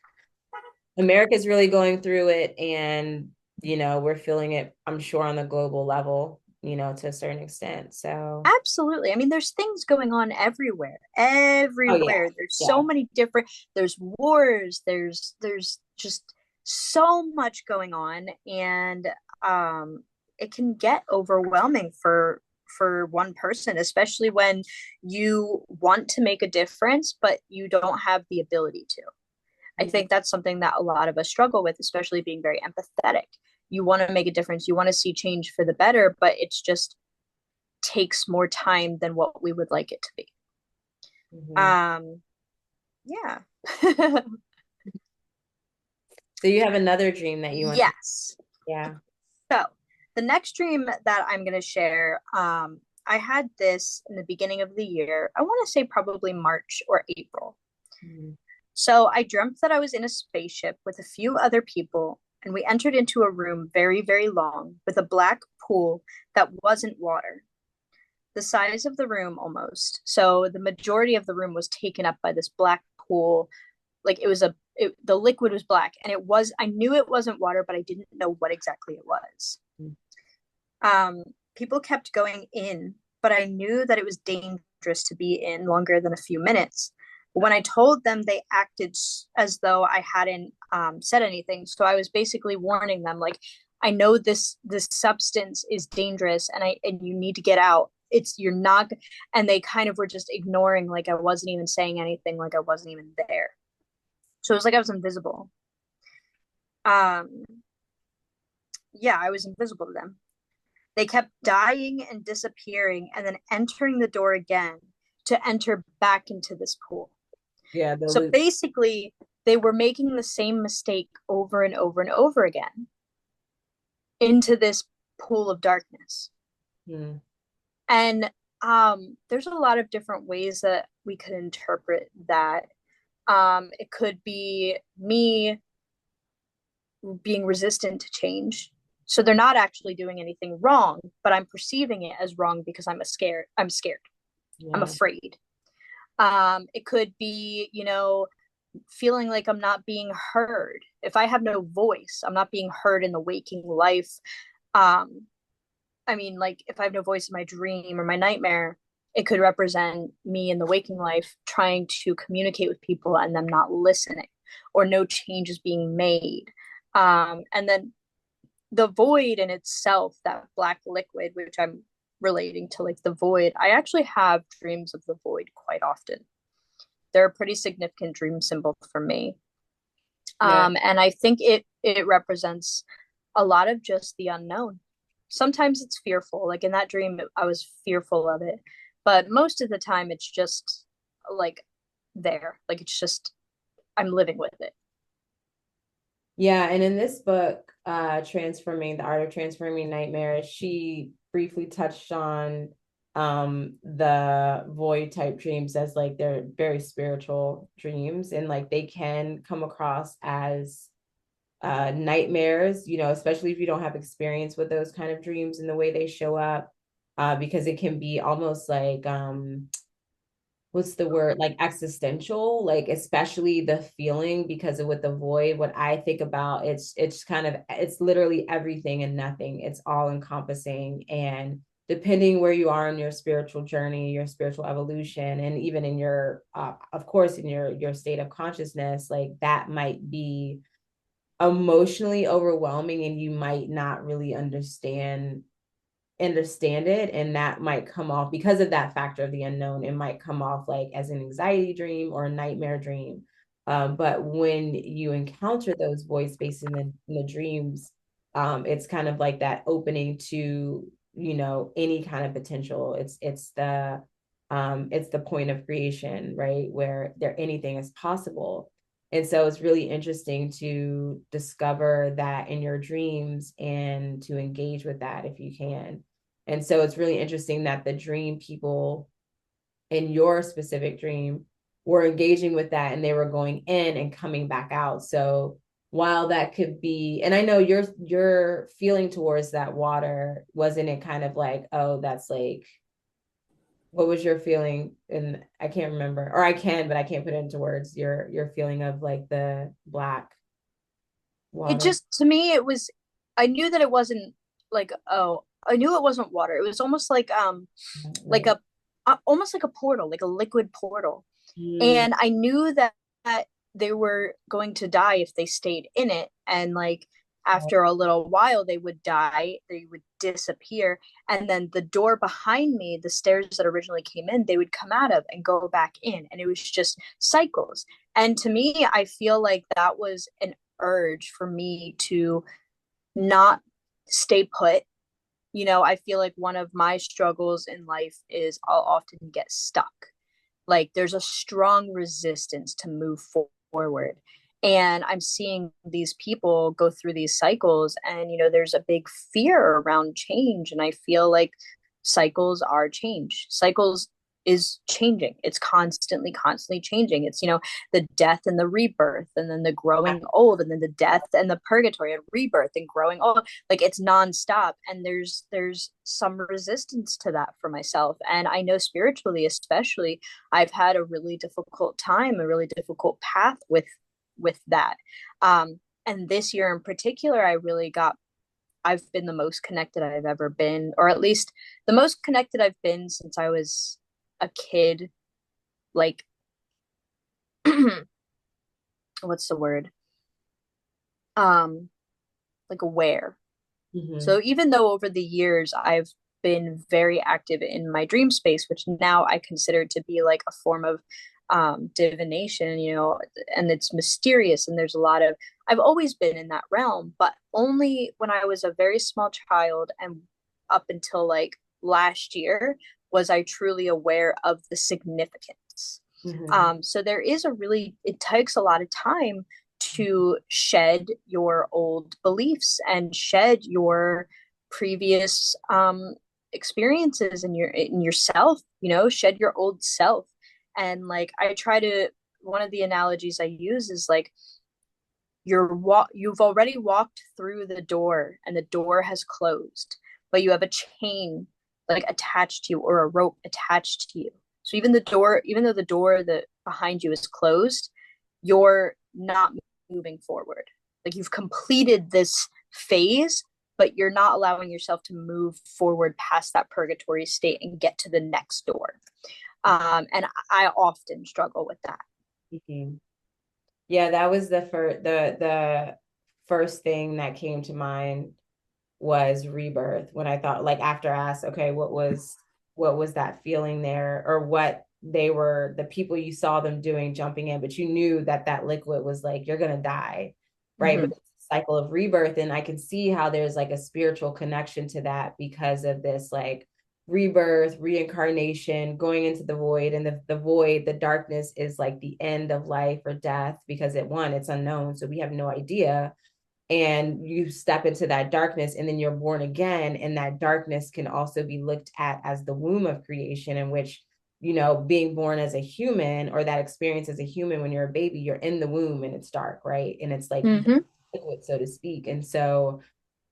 America's really going through it, and we're feeling it, I'm sure, on the global level, to a certain extent. So, Absolutely. I mean, there's things going on everywhere. oh yeah, Everywhere. There's so yeah. many different, there's wars, there's just so much going on, and um it can get overwhelming for one person, especially when you want to make a difference but you don't have the ability to. I Mhm. think that's something that a lot of us struggle with, especially being very empathetic. You want to make a difference, you want to see change for the better, but it's just takes more time than what we would like it to be. Mhm. Um, yeah. So you have another dream that you want to, Yes. yeah. So the next dream that I'm going to share, I had this in the beginning of the year. I want to say probably March or April. Mhm. So I dreamt that I was in a spaceship with a few other people, and we entered into a room very, very long with a black pool that wasn't water, the size of the room almost. So the majority of the room was taken up by this black pool. Like the liquid was black, and I knew it wasn't water, but I didn't know what exactly it was. Um, People kept going in, but I knew that it was dangerous to be in longer than a few minutes. When I told them, they acted as though I hadn't said anything. So I was basically warning them, like, I know this substance is dangerous, and you need to get out. You're not, and they kind of were just ignoring, like I wasn't even saying anything, like I wasn't even there. So it was like I was invisible. Um, yeah, I was invisible to them. They kept dying and disappearing and then entering the door again to enter back into this pool. Yeah, the So loop. basically, they were making the same mistake over and over and over again into this pool of darkness. Hmm. And there's a lot of different ways that we could interpret that. It could be me being resistant to change. So they're not actually doing anything wrong, but I'm perceiving it as wrong because scared. I'm scared. I'm Yeah. afraid. It could be, feeling like I'm not being heard. If I have no voice, I'm not being heard in the waking life. Um, I mean, like if I have no voice in my dream or my nightmare, it could represent me in the waking life trying to communicate with people and them not listening, or no change is being made. And then the void in itself, that black liquid, which I'm relating to like the void, I actually have dreams of the void quite often. They're a pretty significant dream symbol for me. Yeah. And I think it represents a lot of just the unknown. Sometimes it's fearful. Like in that dream, I was fearful of it, but most of the time, it's just like there. Like it's just I'm living with it. Yeah, and in this book, Transforming, The Art of Transforming Nightmares, she briefly touched on the void type dreams as like they're very spiritual dreams, and like they can come across as nightmares, especially if you don't have experience with those kind of dreams and the way they show up, because it can be almost like what's the word, like existential, like especially the feeling, because of with the void, what I think about, it's kind of, it's literally everything and nothing, it's all encompassing, and depending where you are in your spiritual journey, your spiritual evolution, and even in your, of course, in your state of consciousness, like that might be emotionally overwhelming, and you might not really understand it, and that might come off because of that factor of the unknown. It might come off like as an anxiety dream or a nightmare dream. But when you encounter those void spaces in the dreams, it's kind of like that opening to, any kind of potential. It's the point of creation, right, where there anything is possible. And so it's really interesting to discover that in your dreams and to engage with that if you can. And so it's really interesting that the dream people in your specific dream were engaging with that, and they were going in and coming back out. So while that could be, and I know your feeling towards that water, wasn't it kind of like, oh, that's like, what was your feeling? And I can't remember, or I can, but I can't put it into words. Your feeling of like the black It water. just, to me, it was, I knew that it wasn't like, oh, I knew it wasn't water. It was almost like Right. almost like a portal, like a liquid portal. Mm, And I knew that they were going to die if they stayed in it. And like right. after a little while, they would die, they would disappear. And then the door behind me, the stairs that originally came in, they would come out of and go back in. And it was just cycles. And to me, I feel like that was an urge for me to not stay put. I feel like one of my struggles in life is I'll often get stuck. Like there's a strong resistance to move forward. And I'm seeing these people go through these cycles, and there's a big fear around change. And I feel like cycles are change. Cycles is changing. It's constantly changing. It's the death and the rebirth, and then the growing old, and then the death and the purgatory and rebirth and growing old. Like it's nonstop. And there's some resistance to that for myself. And I know spiritually, especially, I've had a really difficult time, a really difficult path with that. And this year in particular, I've been the most connected I've ever been, or at least the most connected I've been since I was a kid. Like, what's the word? Um, like aware. Mm-hmm. So even though over the years I've been very active in my dream space, which now I consider to be like a form of divination, and it's mysterious, and there's a lot of, I've always been in that realm, but only when I was a very small child and up until like last year was I truly aware of the significance. Mm-hmm. So it takes a lot of time to shed your old beliefs and shed your previous experiences in yourself, shed your old self. And like I try to, one of the analogies I use is like you've already walked through the door and the door has closed, but you have a chain like attached to you, or a rope attached to you. So even though the door that behind you is closed, you're not moving forward. Like you've completed this phase, but you're not allowing yourself to move forward past that purgatory state and get to the next door. And I often struggle with that. Mm-hmm. Yeah, that was the first thing that came to mind was rebirth, when I thought, like, after I asked, okay, what was that feeling there, or what they were, the people you saw them doing, jumping in, but you knew that that liquid was like, you're gonna die, right? But Mm-hmm. it's a cycle of rebirth, and I can see how there's like a spiritual connection to that because of this like rebirth, reincarnation, going into the void, and the void, the darkness is like the end of life or death, because it's unknown, so we have no idea. And you step into that darkness, and then you're born again, and that darkness can also be looked at as the womb of creation, in which, being born as a human, or that experience as a human, when you're a baby, you're in the womb and it's dark, right? And it's like you, Mm-hmm. so to speak. And so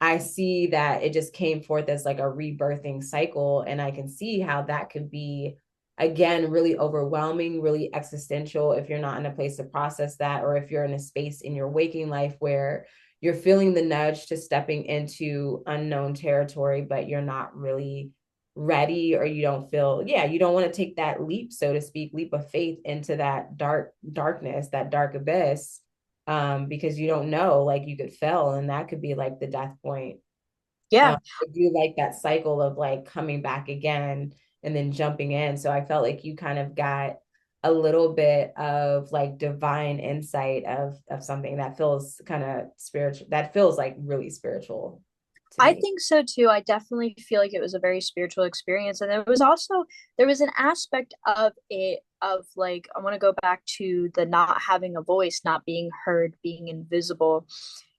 I see that it just came forth as like a rebirthing cycle. And I can see how that could be, again, really overwhelming, really existential, if you're not in a place to process that, or if you're in a space in your waking life where you're feeling the nudge to stepping into unknown territory, but you're not really ready, or you don't feel, yeah, you don't want to take that leap, so to speak, leap of faith into that darkness, that dark abyss, because you don't know, like you could fail and that could be like the death point. Yeah. I do like that cycle of like coming back again and then jumping in. So I felt like you kind of got a little bit of like divine insight of something that feels kind of spiritual, that feels like really spiritual to I me. think so too. I definitely feel like it was a very spiritual experience. And there was an aspect of it of like, I want to go back to the not having a voice, not being heard, being invisible.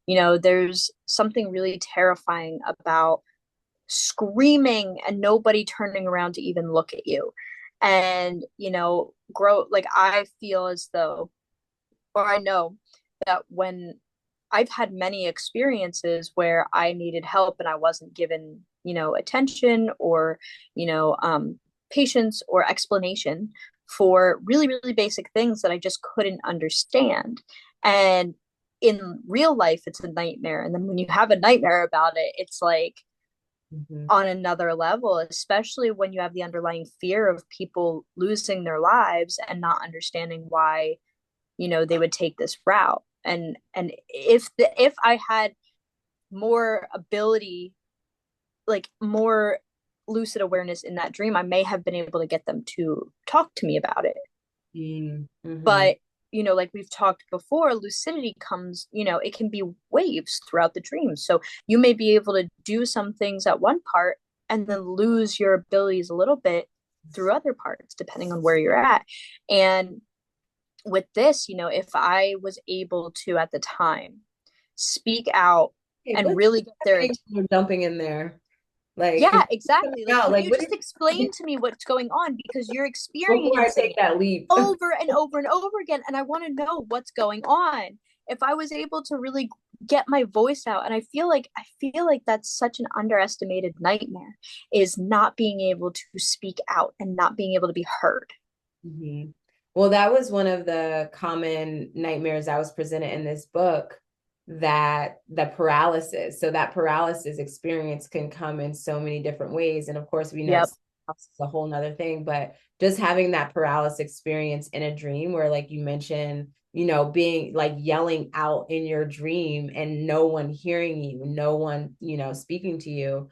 There's something really terrifying about screaming and nobody turning around to even look at you. And, grow like I feel as though, or I know that when I've had many experiences where I needed help and I wasn't given, attention or, you know, um, patience or explanation for really, really basic things that I just couldn't understand. And in real life, it's a nightmare. And then when you have a nightmare about it, it's like Mm-hmm. on another level, especially when you have the underlying fear of people losing their lives and not understanding why they would take this route. And if I had more ability, like more lucid awareness in that dream, I may have been able to get them to talk to me about it. Mm-hmm. But like we've talked before, lucidity comes, it can be waves throughout the dream. So you may be able to do some things at one part and then lose your abilities a little bit through other parts depending on where you're at. And with this, if I was able to at the time speak out Okay, and what's really get their happening when you're jumping in there? Like, yeah, coming exactly. Like, out, can like you what just is explain to me what's going on? Because you're before I experiencing take it that leap? over and over and over again. And I want to know what's going on. If I was able to really get my voice out, and I feel like that's such an underestimated nightmare is not being able to speak out and not being able to be heard. Mhm. Well, that was one of the common nightmares I was presented in this book, that the paralysis. So that paralysis experience can come in so many different ways. And of course, we know Yep. it's a whole nother thing, but just having that paralysis experience in a dream where, like you mentioned, being like yelling out in your dream and no one hearing you, no one, speaking to you.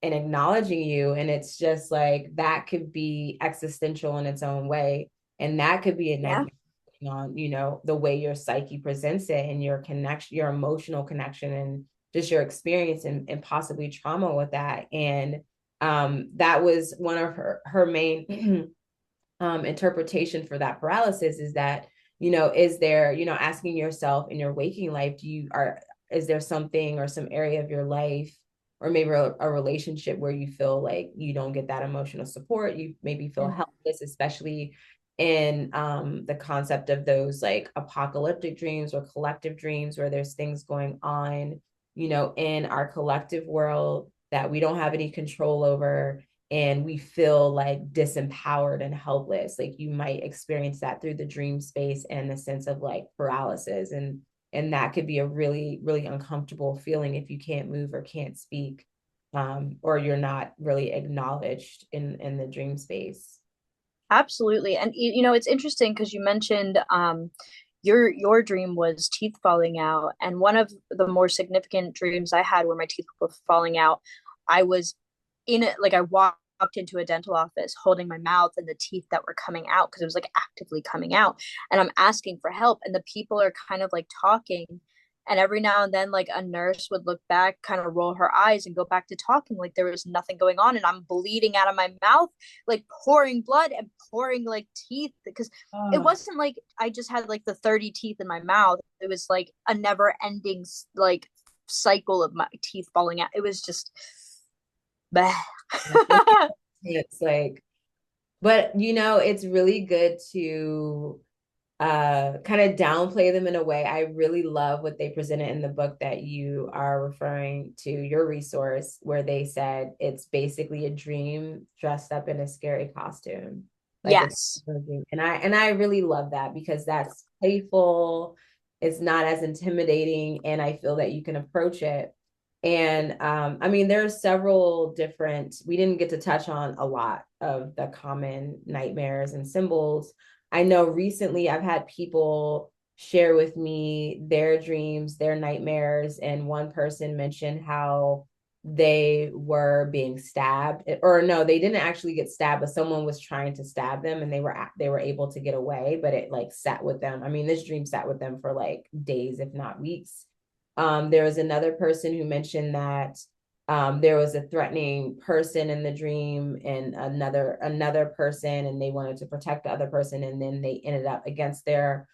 And acknowledging you. And it's just like that could be existential in its own way. And that could be a Yeah. nightmare on, the way your psyche presents it and your connection, your emotional connection, and just your experience and possibly trauma with that. And that was one of her main interpretation for that paralysis, is that, is there, asking yourself in your waking life, is there something or some area of your life, or maybe a relationship where you feel like you don't get that emotional support, you maybe feel Mm. helpless, especially in the concept of those like apocalyptic dreams or collective dreams where there's things going on, in our collective world that we don't have any control over, and we feel like disempowered and helpless. Like you might experience that through the dream space and the sense of like paralysis, and that could be a really really uncomfortable feeling if you can't move or can't speak, or you're not really acknowledged in the dream space. Absolutely. And it's interesting because you mentioned your dream was teeth falling out. And one of the more significant dreams I had where my teeth were falling out, I was in it, like I walked into a dental office holding my mouth and the teeth that were coming out because it was like actively coming out. And I'm asking for help. And the people are kind of like talking. And every now and then, like a nurse would look back, kind of roll her eyes and go back to talking like there was nothing going on. And I'm bleeding out of my mouth, like pouring blood and pouring like teeth because it Oh, wasn't like I just had like the 30 teeth in my mouth. It was like a never ending like cycle of my teeth falling out. It was just, it's like, but it's really good to kind of downplay them in a way. I really love what they presented in the book that you are referring to, your resource, where they said it's basically a dream dressed up in a scary costume. Like it's yes. a dream. And I really love that because that's playful, it's not as intimidating, and I feel that you can approach it And I mean, there are several different, we didn't get to touch on a lot of the common nightmares and symbols. I know recently I've had people share with me their dreams, their nightmares, and one person mentioned how they were being stabbed, or no, they didn't actually get stabbed, but someone was trying to stab them and they were able to get away, but it like sat with them. I mean, this dream sat with them for like days, if not weeks. There was another person who mentioned that there was a threatening person in the dream and another person, and they wanted to protect the other person, and then they ended up against their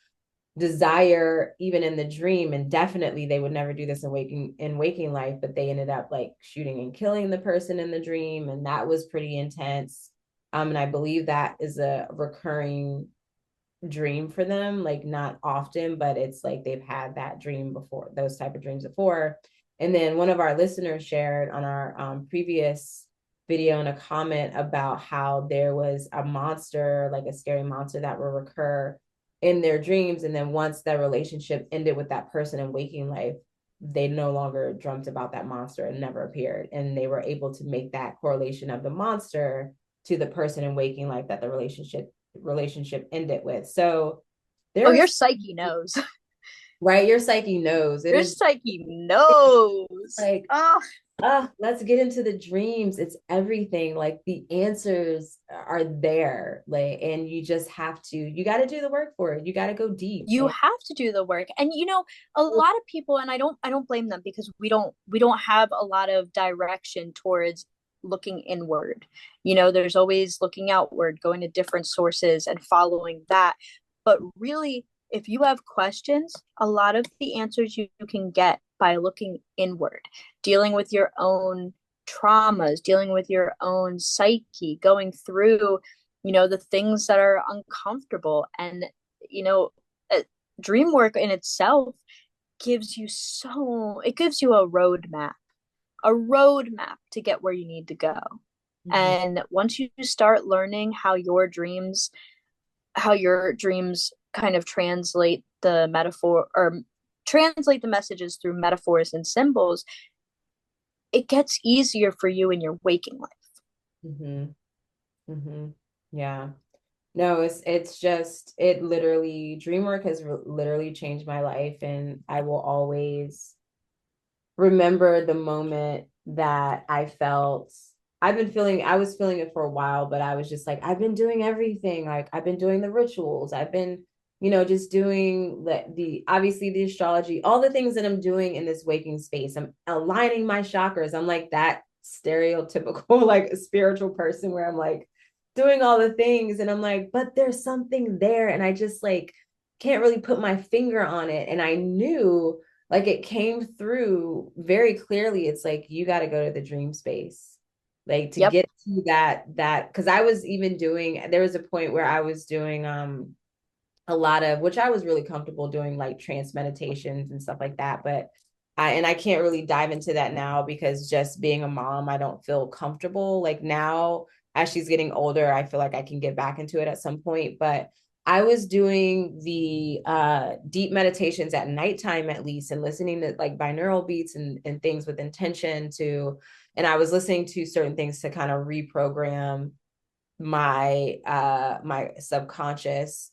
desire even in the dream, and definitely they would never do this in waking life, but they ended up like shooting and killing the person in the dream, and that was pretty intense. And I believe that is a recurring dream for them, like not often, but it's like they've had that dream before, those type of dreams before. And then one of our listeners shared on our previous video in a comment about how there was a monster, like a scary monster that will recur in their dreams, and then once that relationship ended with that person in waking life, they no longer dreamt about that monster and never appeared, and they were able to make that correlation of the monster to the person in waking life that the relationship ended with. So Oh, there's your psyche knows. right, your psyche knows. It Your is psyche knows. like, Oh, let's get into the dreams. It's everything. Like the answers are there. Like, and you just have to, you got to do the work for it. You got to go deep. you And have to do the work. And a lot of people, and I don't blame them, because we don't have a lot of direction towards looking inward. There's always looking outward, going to different sources and following that. But really, if you have questions, a lot of the answers you can get by looking inward, dealing with your own traumas, dealing with your own psyche, going through, the things that are uncomfortable. And, you know, Dreamwork in itself gives you a roadmap to get where you need to go. mhm. And once you start learning how your dreams kind of translate the messages through metaphors and symbols, it gets easier for you in your waking life. Mhm. Mhm. Yeah. No, it's just it literally Dreamwork has literally changed my life, and I will always remember the moment that I felt. I was feeling it for a while, but I was just like, I've been doing everything. Like I've been doing the rituals. I've been, just doing obviously the astrology, all the things that I'm doing in this waking space. I'm aligning my chakras. I'm like that stereotypical like spiritual person where I'm like doing all the things, and I'm like, but there's something there, and I just like can't really put my finger on it. And I knew, like, it came through very clearly. It's like you got to go to the dream space, like to Yep. get to that because I was even doing, there was a point where I was doing a lot of, which I was really comfortable doing, like trance meditations and stuff like that, but I can't really dive into that now because just being a mom, I don't feel comfortable. Like now, as she's getting older, I feel like I can get back into it at some point. But I was doing the deep meditations at nighttime, at least, and listening to like binaural beats and things with intention to, and I was listening to certain things to kind of reprogram my subconscious.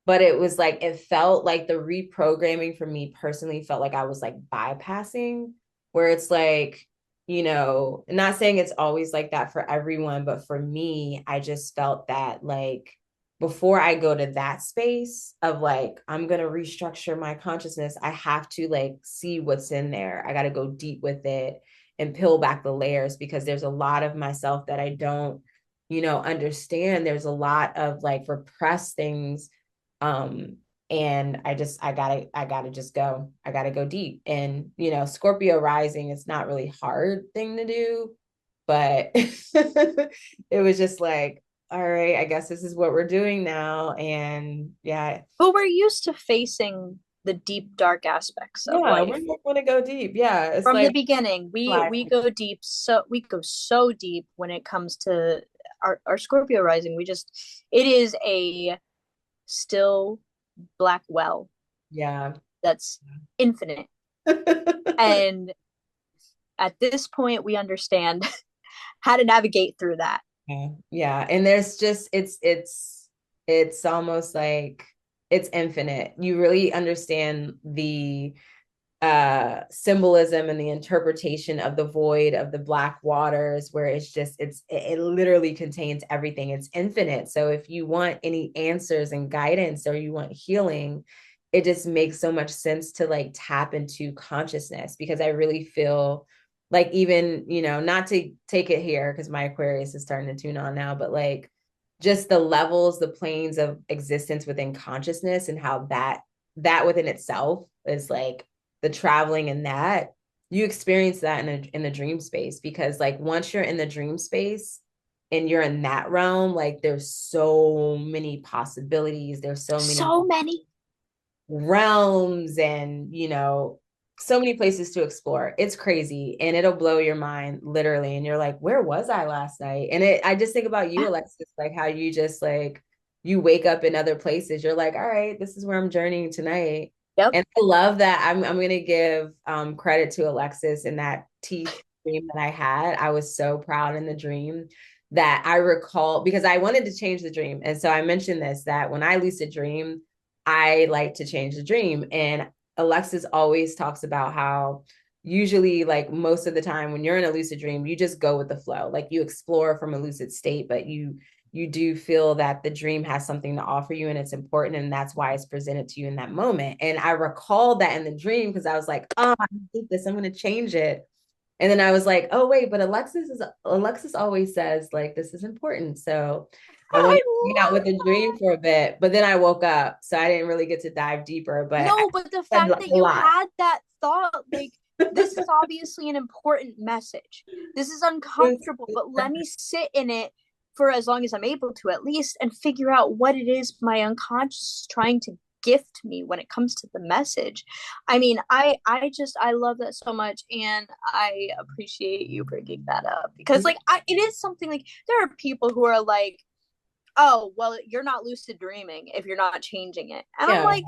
But it was like it felt like the reprogramming for me personally felt like I was like bypassing, where it's like, not saying it's always like that for everyone, but for me I just felt that like before I go to that space of like I'm going to restructure my consciousness, I have to like see what's in there. I got to go deep with it and peel back the layers, because there's a lot of myself that I don't understand. There's a lot of like repressed things. Um, and I gotta just go. I gotta go deep. And Scorpio rising is not really hard thing to do, but it was just like, all right, I guess this is what we're doing now. And yeah, But we're used to facing the deep, dark aspects of yeah, we're life. not gonna go deep. Yeah, it's From the like beginning, we go so deep when it comes to our Scorpio rising. It is a still black well yeah. that's infinite. And at this point we understand how to navigate through that. Yeah. Yeah. And there's just it's almost like it's infinite. You really understand the symbolism and the interpretation of the void of the black waters, where it's just it literally contains everything. It's infinite. So if you want any answers and guidance, or you want healing, it just makes so much sense to like tap into consciousness, because I really feel like, even, not to take it here because my Aquarius is starting to tune on now, but like just the levels, the planes of existence within consciousness, and how that within itself is like the traveling, and that you experience that in a dream space. Because like once you're in the dream space and you're in that realm, like there's so many possibilities, there's so many So many. realms, and so many places to explore. It's crazy, and it'll blow your mind literally, and you're like, where was I last night? And I just think about you, Alexis, like how you just like you wake up in other places. You're like, all right, this is where I'm journeying tonight. Yep. And I love that. I'm gonna give credit to Alexis in that teeth dream that I had. I was so proud in the dream that I recall, because I wanted to change the dream. And so I mentioned this, that when I lucid dream, I like to change the dream. And Alexis always talks about how usually, like most of the time when you're in a lucid dream, you just go with the flow. Like you explore from a lucid state, but you do feel that the dream has something to offer you, and it's important, and that's why it's presented to you in that moment. And I recalled that in the dream because I was like, oh, I hate this, I'm going to change it. And then I was like, oh wait, but Alexis always says like this is important. So I I went hang out with love the dream that. for a bit, but then I woke up, so I didn't really get to dive deeper. But I No, but the said fact that a you lot. had that thought, like, this is obviously an important message. This is uncomfortable, but let me sit in it for as long as I'm able to, at least, and figure out what it is my unconscious is trying to gift me when it comes to the message. I mean, I love that so much, and I appreciate you bringing that up because like it is something like there are people who are like, oh, well, you're not lucid dreaming if you're not changing it. And I'm Yeah, like,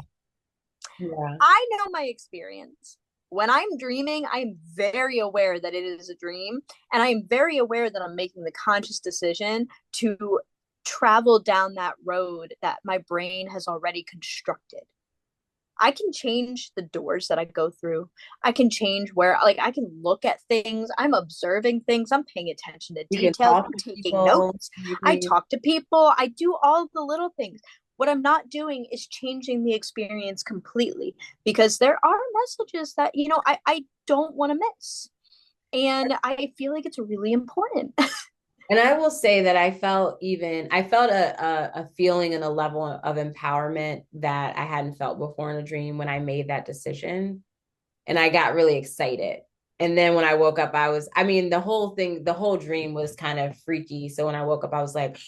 yeah. I know my experience. When I'm dreaming, I'm very aware that it is a dream. And I'm very aware that I'm making the conscious decision to travel down that road that my brain has already constructed. I can change the doors that I go through. I can change where, like, I can look at things. I'm observing things. I'm paying attention to You can details. talk I'm to taking people. notes. You I can, talk to people. I do all the little things. What I'm not doing is changing the experience completely because there are messages that, I don't want to miss. And I feel like it's really important. and I will say that I felt a feeling and a level of empowerment that I hadn't felt before in a dream when I made that decision. And I got really excited. And then when I woke up, I mean, the whole dream was kind of freaky. So when I woke up, I was like,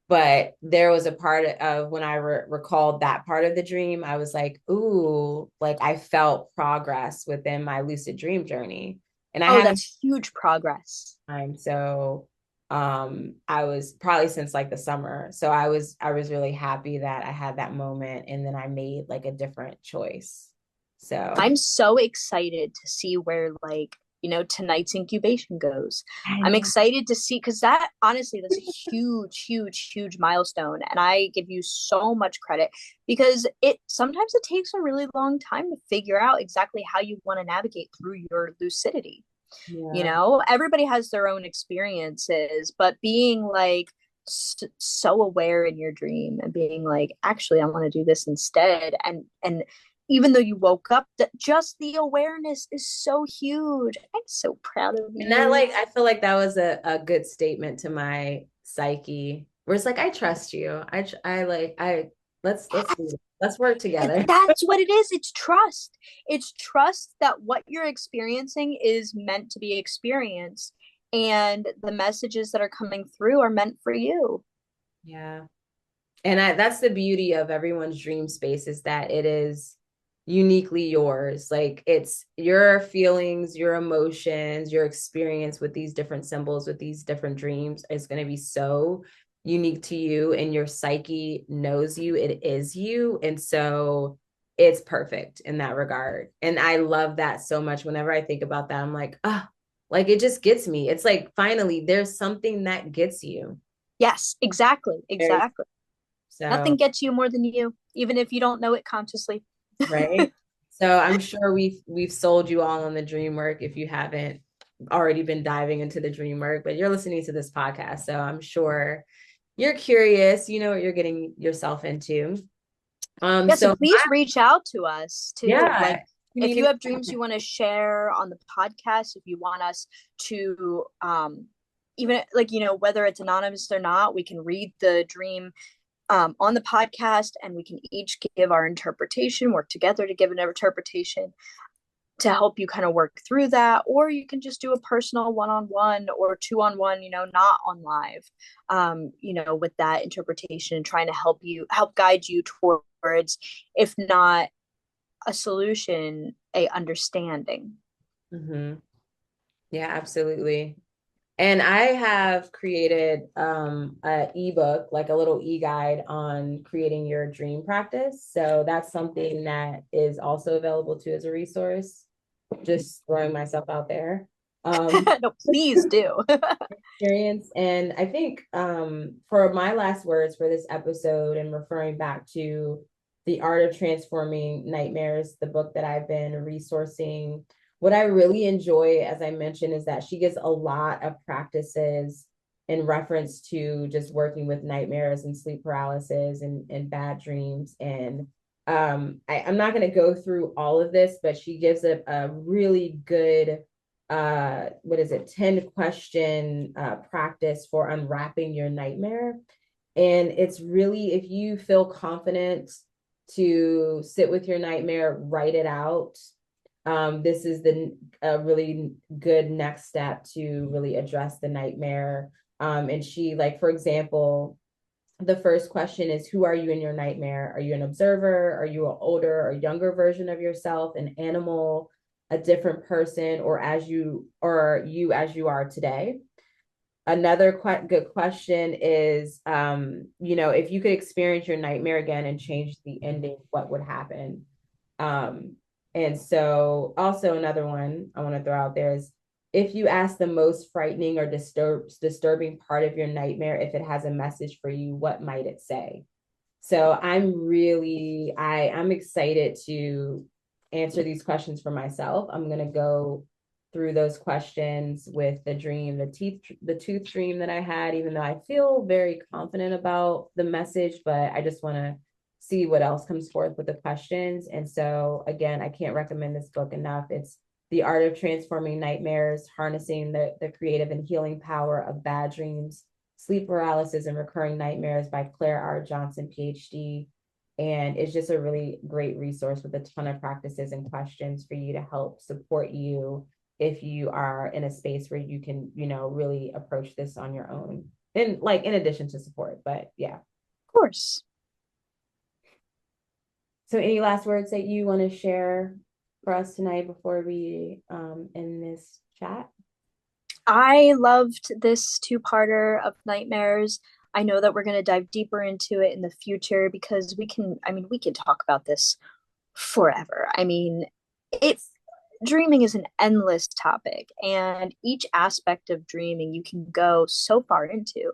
but there was a part of when I recalled that part of the dream, I was like, ooh, like I felt progress within my lucid dream journey. And I Oh, haven't that's huge progress. time. So I was probably since like the summer. So I was really happy that I had that moment, and then I made like a different choice. So I'm so excited to see where like tonight's incubation goes. I I'm know. excited to see because that honestly that's a huge, huge, huge milestone, and I give you so much credit because it sometimes it takes a really long time to figure out exactly how you want to navigate through your lucidity. Yeah. Everybody has their own experiences, but being like so aware in your dream and being like actually I want to do this instead and even though you woke up that just the awareness is so huge. I'm so proud of And that, you. like, I feel like that was a good statement to my psyche, where it's like, I trust you. I like, let's do That's, it. Let's work together. that's what it is. It's trust. It's trust that what you're experiencing is meant to be experienced and the messages that are coming through are meant for you. Yeah. And that's the beauty of everyone's dream space, is that it is uniquely yours. Like it's your feelings, your emotions, your experience with these different symbols, with these different dreams is going to be so unique to you, and your psyche knows you. It is you. And so it's perfect in that regard. And I love that so much. Whenever I think about that, I'm like, oh, Like it just gets me. It's like finally there's something that gets you. Yes, exactly, There's exactly. so Nothing gets you more than you, even if you don't know it consciously. right. So I'm sure we've sold you all on the dream work if you haven't already been diving into the dream work, but you're listening to this podcast. So I'm sure you're curious, you know what you're getting yourself into. Yeah, so So please reach out to us too. yeah, Like you if need you any have dreams you want to share on the podcast, if you want us to even like, whether it's anonymous or not, we can read the dream on the podcast and we can each give our interpretation, work together to give an interpretation to help you kind of work through that, or you can just do a personal one-on-one or two-on-one, not on live, with that interpretation, trying to help guide you towards, if not a solution, a understanding. hmm Yeah, absolutely. And I have created a ebook, like a little e-guide on creating your dream practice. So that's something that is also available too as a resource. Just throwing myself out there. No, please do. Experience. And I think for my last words for this episode and referring back to The Art of Transforming Nightmares, the book that I've been resourcing, what I really enjoy, as I mentioned, is that she gives a lot of practices in reference to just working with nightmares and sleep paralysis and bad dreams. And I'm not going to go through all of this, but she gives a really good what is it, 10 question practice for unwrapping your nightmare. And it's really, if you feel confident to sit with your nightmare, write it out. This is the a really good next step to really address the nightmare. And she, like, for example, the first question is, who are you in your nightmare? Are you an observer? Are you an older or younger version of yourself, an animal, a different person, or you as you are today? Another good question is, if you could experience your nightmare again and change the ending, what would happen? Um, and so also another one I want to throw out there is, if you ask the most frightening or disturbing part of your nightmare, if it has a message for you, what might it say? So I'm excited to answer these questions for myself. I'm going to go through those questions with the tooth dream that I had, even though I feel very confident about the message, but I just want to see what else comes forth with the questions. And so again, I can't recommend this book enough. It's The Art of Transforming Nightmares, Harnessing the Creative and Healing Power of Bad Dreams, Sleep Paralysis and Recurring Nightmares by Claire R. Johnson, PhD. And it's just a really great resource with a ton of practices and questions for you to help support you if you are in a space where you can, really approach this on your own. And like in addition to support, but yeah. Of course. So any last words that you want to share for us tonight before we end this chat? I loved this two-parter of nightmares. I know that we're going to dive deeper into it in the future because we can talk about this forever. It's dreaming is an endless topic, and each aspect of dreaming you can go so far into.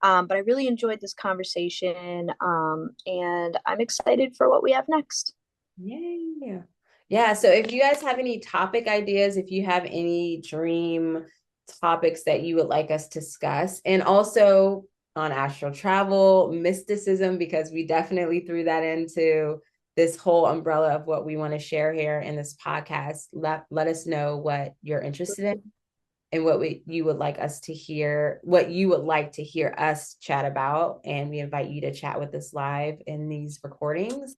But I really enjoyed this conversation, and I'm excited for what we have next. Yay. Yeah. So if you guys have any topic ideas, if you have any dream topics that you would like us to discuss, and also on astral travel, mysticism, because we definitely threw that into this whole umbrella of what we want to share here in this podcast, let us know what you're interested in and you would like us to hear, what you would like to hear us chat about. And we invite you to chat with us live in these recordings.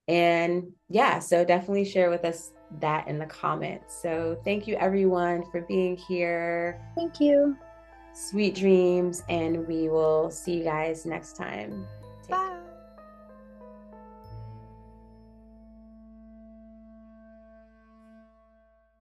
And yeah, so definitely share with us that in the comments. So thank you everyone for being here. Thank you. Sweet dreams, and we will see you guys next time. Take care. Bye.